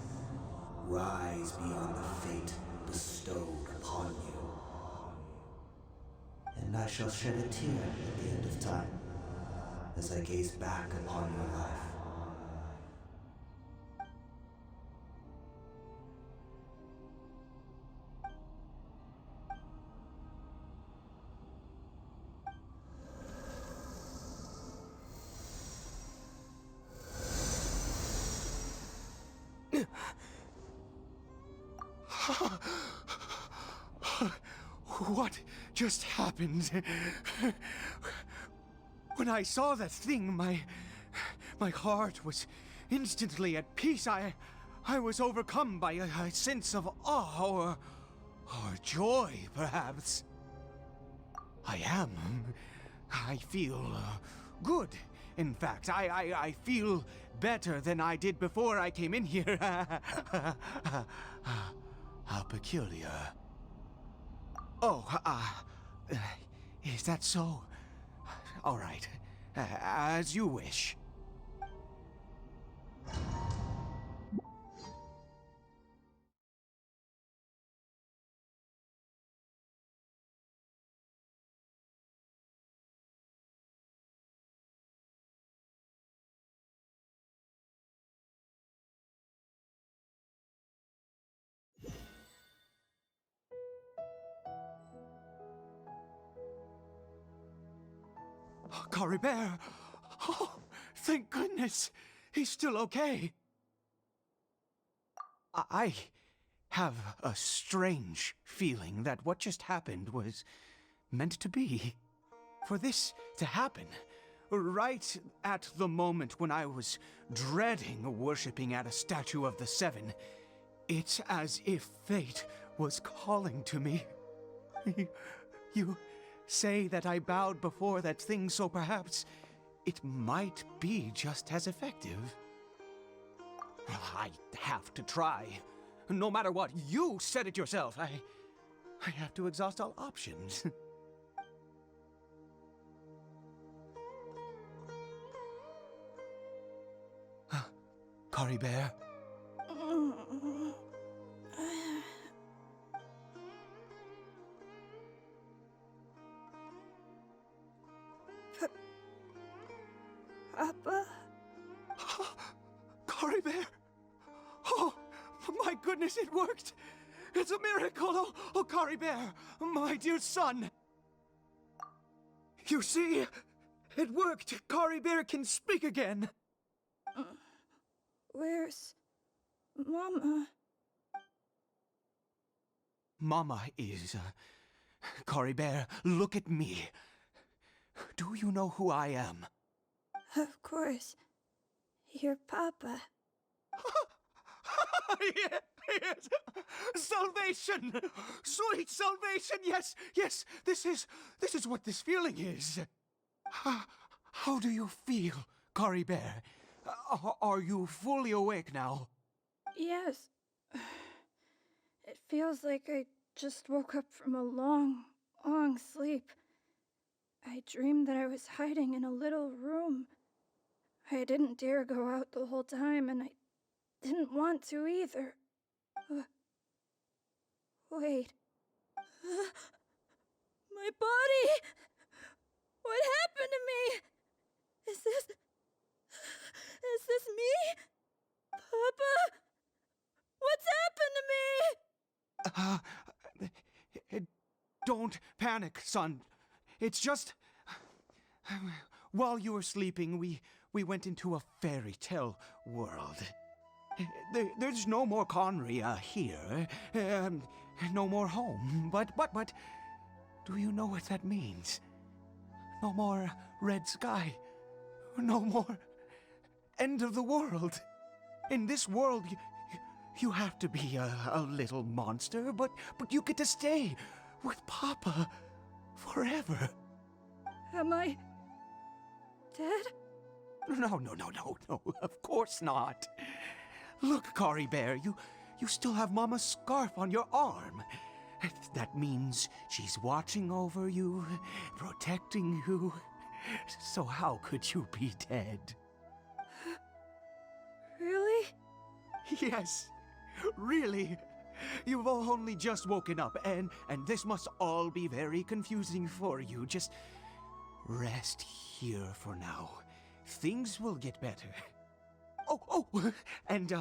Rise beyond the fate bestowed upon you. And I shall shed a tear at the end of time, as I gaze back upon your life. What just happened? When I saw that thing, my heart was instantly at peace. I was overcome by a sense of awe or joy, perhaps. I feel good. In fact, I feel better than I did before I came in here. How peculiar. Oh, is that so? All right, as you wish. Caribert! Oh, thank goodness! He's still okay! I have a strange feeling that what just happened was meant to be. For this to happen, right at the moment when I was dreading worshipping at a statue of the Seven, it's as if fate was calling to me. You say that I bowed before that thing, so perhaps it might be just as effective. I have to try. No matter what, you said it yourself. I have to exhaust all options. Caribert? Papa? Caribert! Oh, my goodness, it worked! It's a miracle! Oh, Caribert, my dear son! You see, it worked! Caribert can speak again! Where's Mama? Mama is... Caribert, look at me. Do you know who I am? Of course. Your Papa. Yes! Salvation! Sweet salvation! Yes, yes! This is what this feeling is. How do you feel, Caribert? Are you fully awake now? Yes. It feels like I just woke up from a long, long sleep. I dreamed that I was hiding in a little room. I didn't dare go out the whole time, and I didn't want to either. Wait. My body! What happened to me? Is this me? Papa? What's happened to me? Don't panic, son. It's just... While you were sleeping, we went into a fairy tale world. There's no more Khaenri'ah here. No more home. But... Do you know what that means? No more red sky. No more end of the world. In this world, you have to be a little monster, but you get to stay with Papa forever. Am I dead? No, of course not. Look, Caribert, you still have Mama's scarf on your arm. That means she's watching over you, protecting you. So how could you be dead? Really? Yes, really. You've only just woken up, and this must all be very confusing for you. Just rest here for now. Things will get better. Oh, and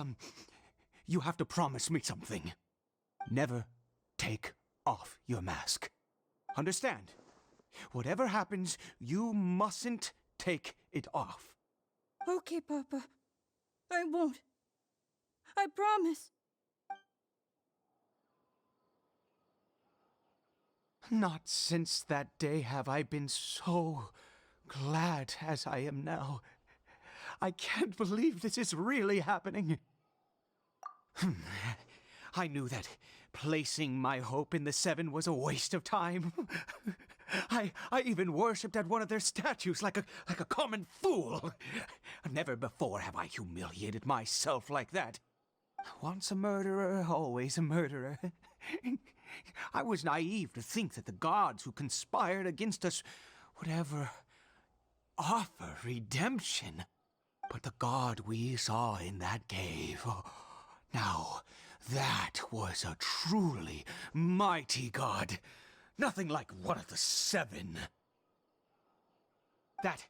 you have to promise me something. Never take off your mask. Understand? Whatever happens, you mustn't take it off. Okay, Papa. I won't. I promise. Not since that day have I been so glad as I am now. I can't believe this is really happening. I knew that placing my hope in the Seven was a waste of time. I even worshipped at one of their statues like a common fool. Never before have I humiliated myself like that. Once a murderer, always a murderer. I was naive to think that the gods who conspired against us would ever offer redemption. But the god we saw in that cave, now that was a truly mighty god. Nothing like one of the Seven. That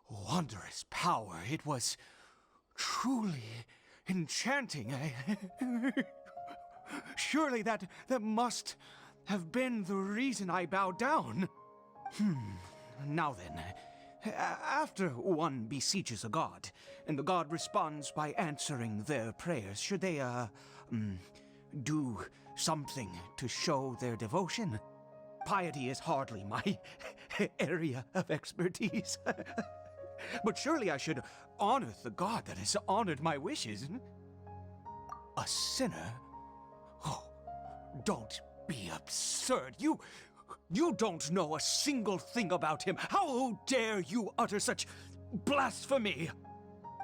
wondrous power, it was truly enchanting. Surely that must have been the reason I bowed down. Now then, after one beseeches a god, and the god responds by answering their prayers, should they, do something to show their devotion? Piety is hardly my area of expertise. But surely I should honor the god that has honored my wishes. A sinner? Oh, don't be absurd. You don't know a single thing about him. How dare you utter such blasphemy?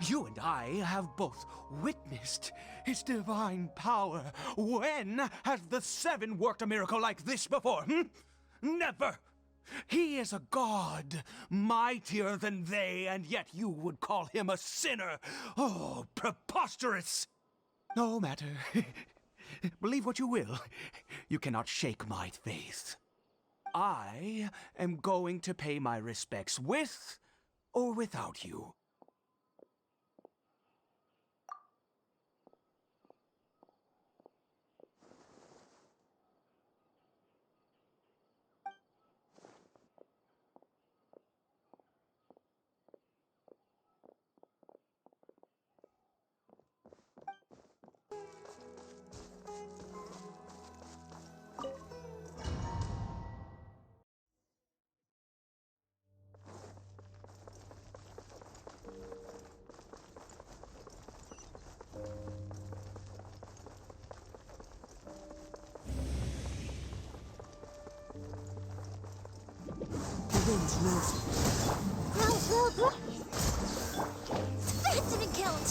You and I have both witnessed his divine power. When has the Seven worked a miracle like this before? Never! He is a god, mightier than they, and yet you would call him a sinner. Oh, preposterous! No matter. Believe what you will. You cannot shake my faith. I am going to pay my respects with or without you. That didn't count.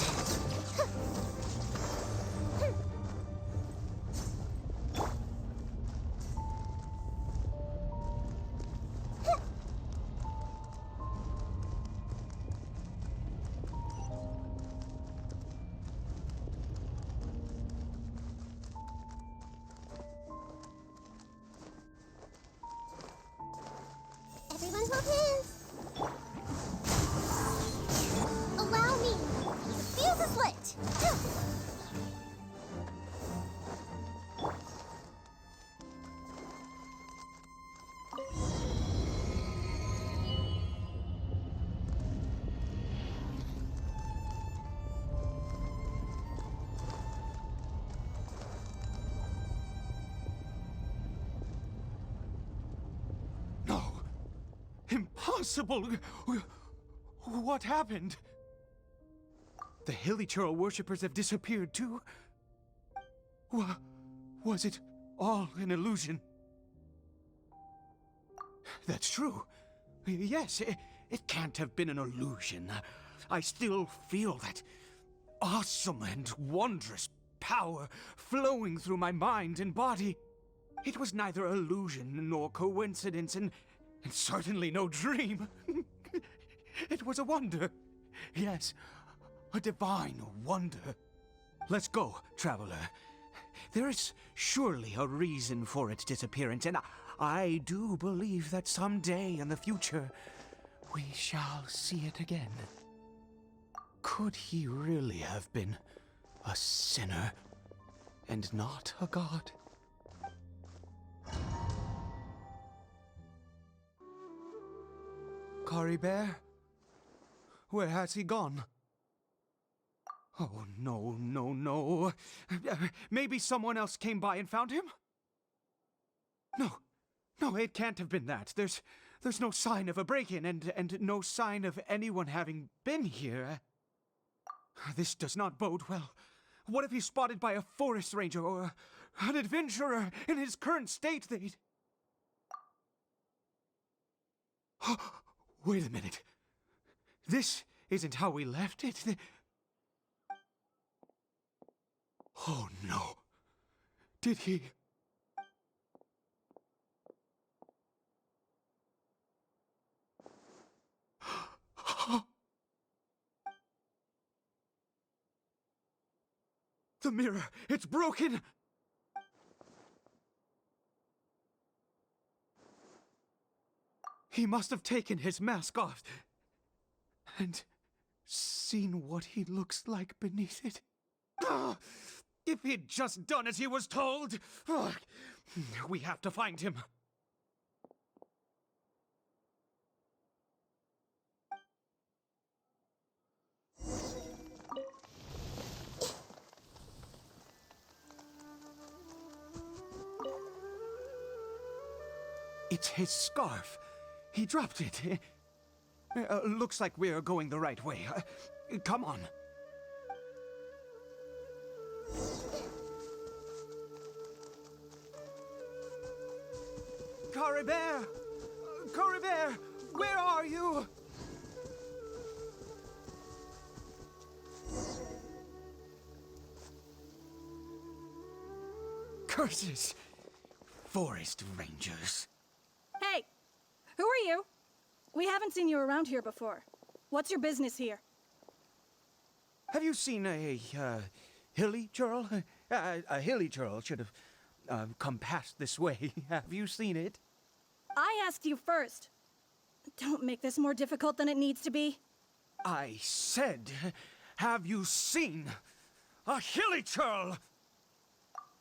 possible? What happened? The Hilichurl worshippers have disappeared too? Was it all an illusion? That's true. Yes, it can't have been an illusion. I still feel that awesome and wondrous power flowing through my mind and body. It was neither illusion nor coincidence, and certainly no dream. It was a wonder. Yes, a divine wonder. Let's go, traveler. There is surely a reason for its disappearance, and I do believe that someday in the future, we shall see it again. Could he really have been a sinner and not a god? Caribert? Where has he gone? Oh, no, no, no. Maybe someone else came by and found him? No, it can't have been that. There's no sign of a break-in and no sign of anyone having been here. This does not bode well. What if he's spotted by a forest ranger or an adventurer in his current state? They'd... Wait a minute. This isn't how we left it. Oh no. Did he... The mirror, it's broken! He must have taken his mask off and seen what he looks like beneath it. Ah, if he'd just done as he was told! Ah, we have to find him. It's his scarf. He dropped it. Looks like we're going the right way. Come on. Caribert! Caribert! Where are you? Curses! Forest rangers. Hey! Who are you? We haven't seen you around here before. What's your business here? Have you seen a Hilichurl? A Hilichurl should have come past this way. Have you seen it? I asked you first. Don't make this more difficult than it needs to be. I said, have you seen a Hilichurl?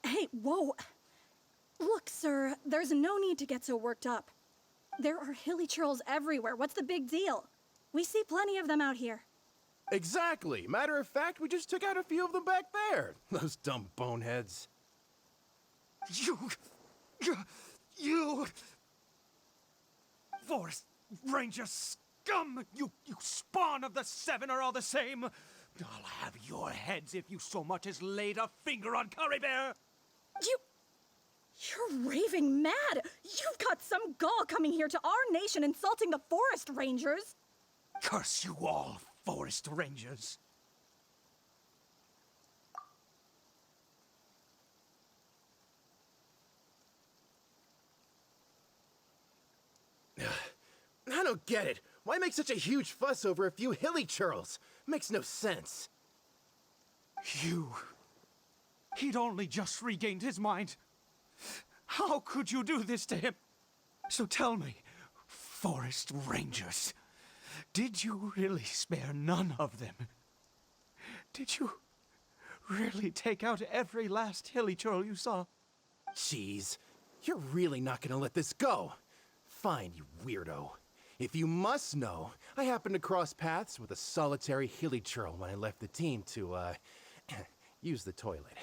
Hey, whoa. Look, sir, there's no need to get so worked up. There are Hilichurls everywhere. What's the big deal? We see plenty of them out here. Exactly. Matter of fact, we just took out a few of them back there. Those dumb boneheads. You... Forest Ranger scum! You spawn of the Seven are all the same! I'll have your heads if you so much as laid a finger on Caribert! You're raving mad! You've got some gall coming here to our nation insulting the Forest Rangers! Curse you all, Forest Rangers! I don't get it. Why make such a huge fuss over a few Hilichurls? Makes no sense. He'd only just regained his mind. How could you do this to him? So tell me, Forest Rangers, did you really spare none of them? Did you really take out every last Hilichurl you saw? Jeez, you're really not gonna let this go. Fine, you weirdo. If you must know, I happened to cross paths with a solitary Hilichurl when I left the team to, use the toilet.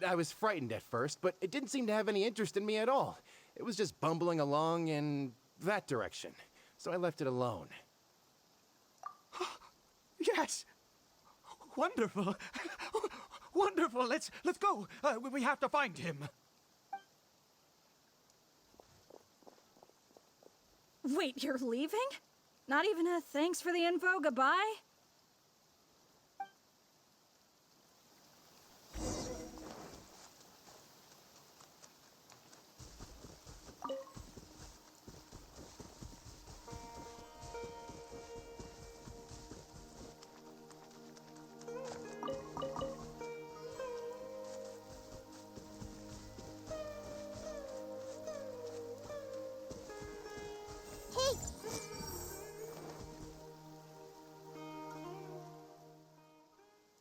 I was frightened at first, but it didn't seem to have any interest in me at all. It was just bumbling along in that direction. so I left it alone. Yes! Wonderful! Wonderful! Let's go! We have to find him! Wait, you're leaving? Not even a thanks for the info, goodbye? Hey!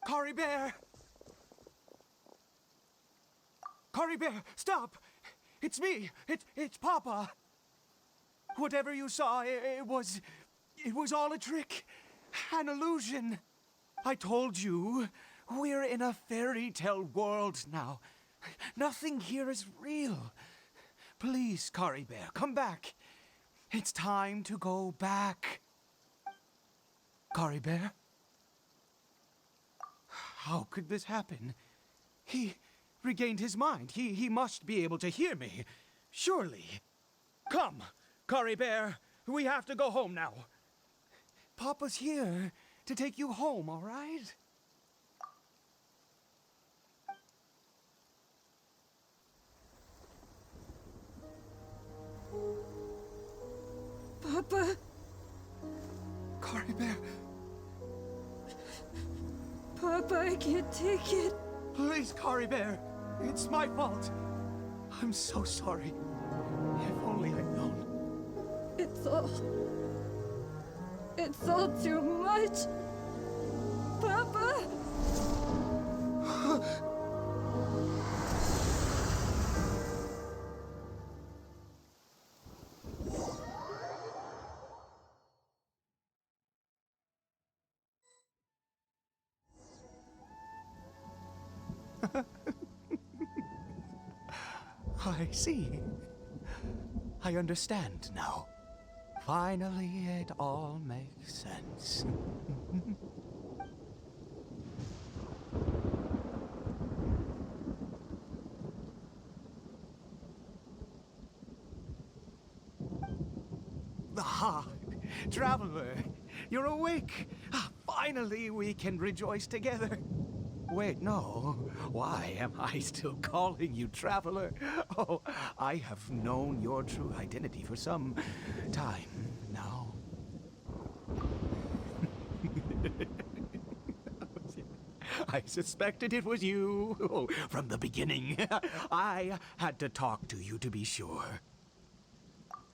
Caribert! Caribert, stop! It's me! It's Papa! Whatever you saw, it was all a trick. An illusion. I told you, we're in a fairy tale world now. Nothing here is real. Please, Caribert, come back. It's time to go back. Caribert? How could this happen? He regained his mind. He must be able to hear me. Surely. Come, Caribert. We have to go home now. Papa's here to take you home, all right? Papa? Caribert, Papa, I can't take it. please, Caribert. It's my fault. I'm so sorry. If only I'd known. It's all too much. Papa? I see. I understand now. Finally, it all makes sense. Ah, Traveler, you're awake. Finally, we can rejoice together. Wait, no. Why am I still calling you Traveler? Oh, I have known your true identity for some time now. I suspected it was you from the beginning. I had to talk to you to be sure.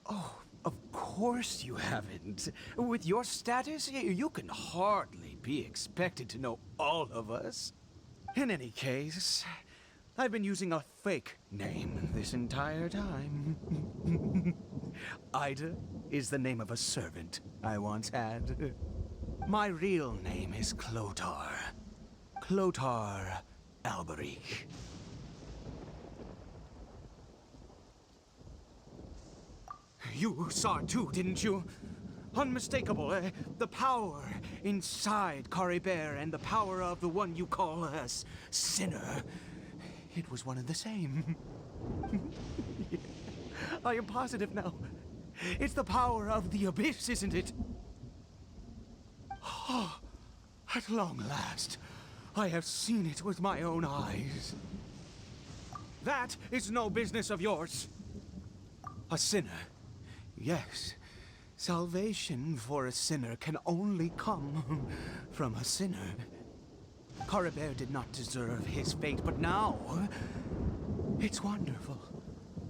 Oh, of course you haven't. With your status, you can hardly be expected to know all of us. In any case, I've been using a fake name this entire time. Ida is the name of a servant I once had. My real name is Chlothar. Chlothar Alberich. You saw it too, didn't you? Unmistakable, the power inside Caribert and the power of the one you call a sinner. It was one and the same. I am positive now. It's the power of the abyss, isn't it? Oh, at long last, I have seen it with my own eyes. That is no business of yours. A sinner, yes. Salvation for a sinner can only come from a sinner. Caribert did not deserve his fate, but now it's wonderful.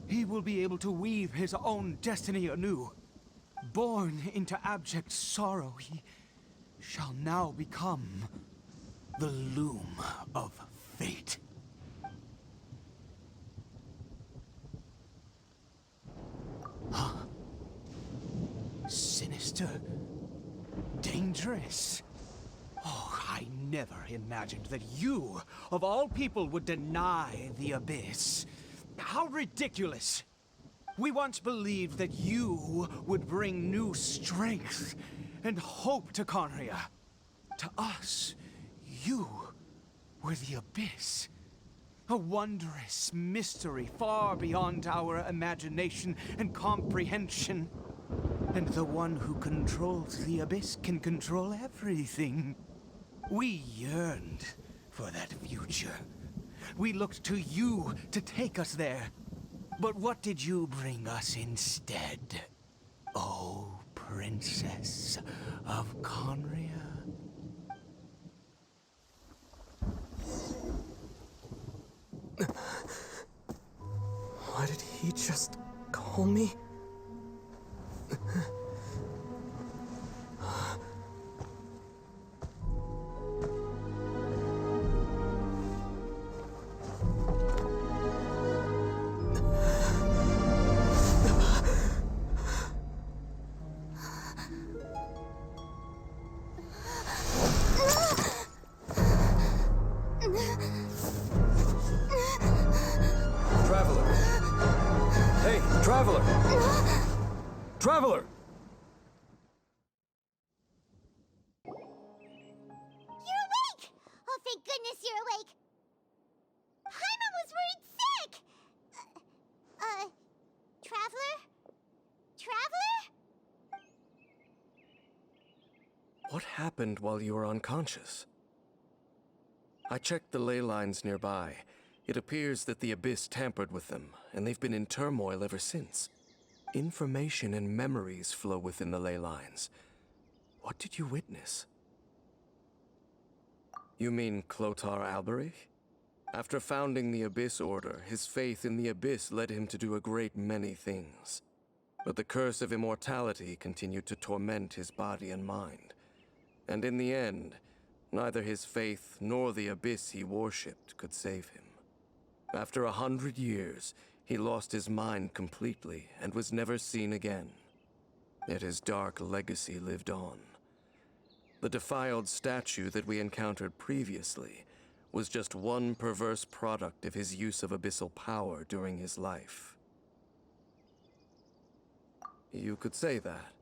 He will be able to weave his own destiny anew. Born into abject sorrow, he shall now become the Loom of Fate. Huh? Sinister. Dangerous. Oh, I never imagined that you, of all people, would deny the abyss. How ridiculous! We once believed that you would bring new strength and hope to Khaenri'ah. To us, you were the Abyss. A wondrous mystery far beyond our imagination and comprehension. And the one who controls the Abyss can control everything. We yearned for that future. We looked to you to take us there. But what did you bring us instead? Oh, Princess of Khaenri'ah. Why did he just call me? Traveler! You're awake! Oh, thank goodness you're awake! Paimon was worried sick! Traveler? Traveler? What happened while you were unconscious? I checked the ley lines nearby. It appears that the Abyss tampered with them, and they've been in turmoil ever since. Information and memories flow within the ley lines. What did you witness? You mean Chlothar Alberich? After founding the Abyss Order, his faith in the Abyss led him to do a great many things. But the curse of immortality continued to torment his body and mind. And in the end, neither his faith nor the Abyss he worshipped could save him. After 100 years, he lost his mind completely and was never seen again. Yet his dark legacy lived on. The defiled statue that we encountered previously was just one perverse product of his use of abyssal power during his life. You could say that.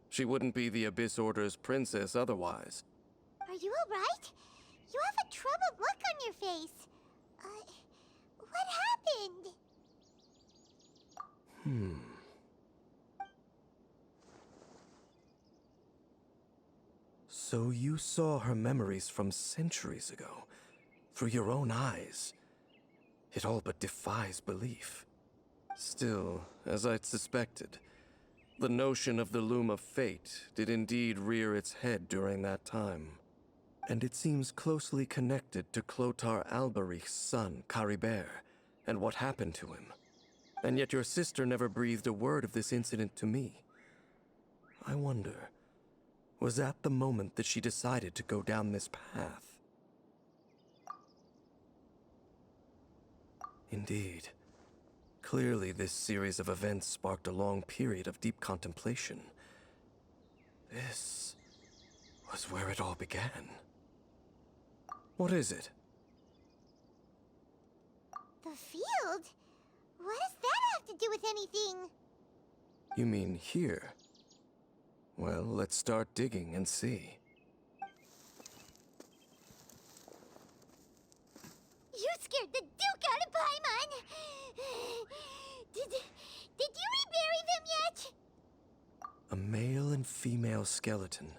She wouldn't be the Abyss Order's princess otherwise. Are you alright? You have a troubled look on your face. What happened? So you saw her memories from centuries ago, through your own eyes. It all but defies belief. Still, as I'd suspected, the notion of the Loom of Fate did indeed rear its head during that time. And it seems closely connected to Chlothar Alberich's son, Caribert, and what happened to him. And yet your sister never breathed a word of this incident to me. I wonder, was that the moment that she decided to go down this path? Indeed. Clearly, this series of events sparked a long period of deep contemplation. This was where it all began. What is it? The field? What does that have to do with anything? You mean here? Well, let's start digging and see. You scared the Duke out of Paimon! Did you rebury them yet? A male and female skeleton,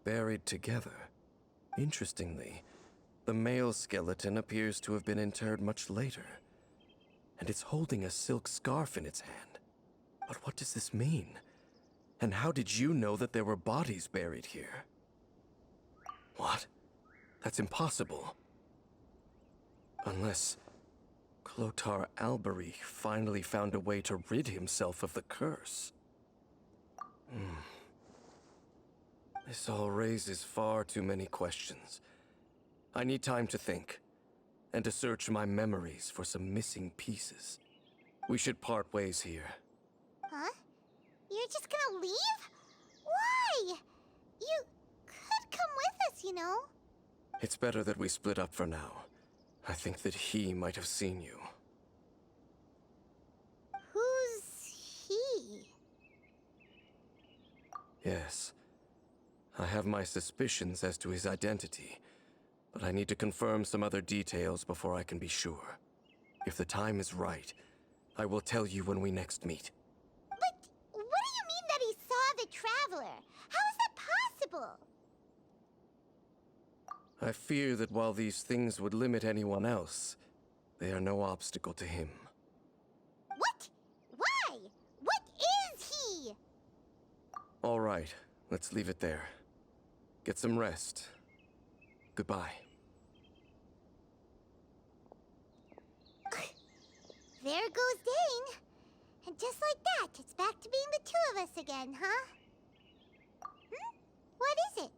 buried together. Interestingly, the male skeleton appears to have been interred much later. And it's holding a silk scarf in its hand. But what does this mean? And how did you know that there were bodies buried here? What? That's impossible. Unless Chlothar Alberich finally found a way to rid himself of the curse. This all raises far too many questions. I need time to think, and to search my memories for some missing pieces. We should part ways here. Huh? You're just gonna leave? Why? You could come with us, you know? It's better that we split up for now. I think that he might have seen you. Who's Yes. I have my suspicions as to his identity, but I need to confirm some other details before I can be sure. If the time is right, I will tell you when we next meet. But what do you mean that he saw the Traveler? How is that possible? I fear that while these things would limit anyone else, they are no obstacle to him. What? Why? What is he? All right, let's leave it there. Get some rest. Goodbye. There goes Dane. And just like that, it's back to being the two of us again, huh? What is it?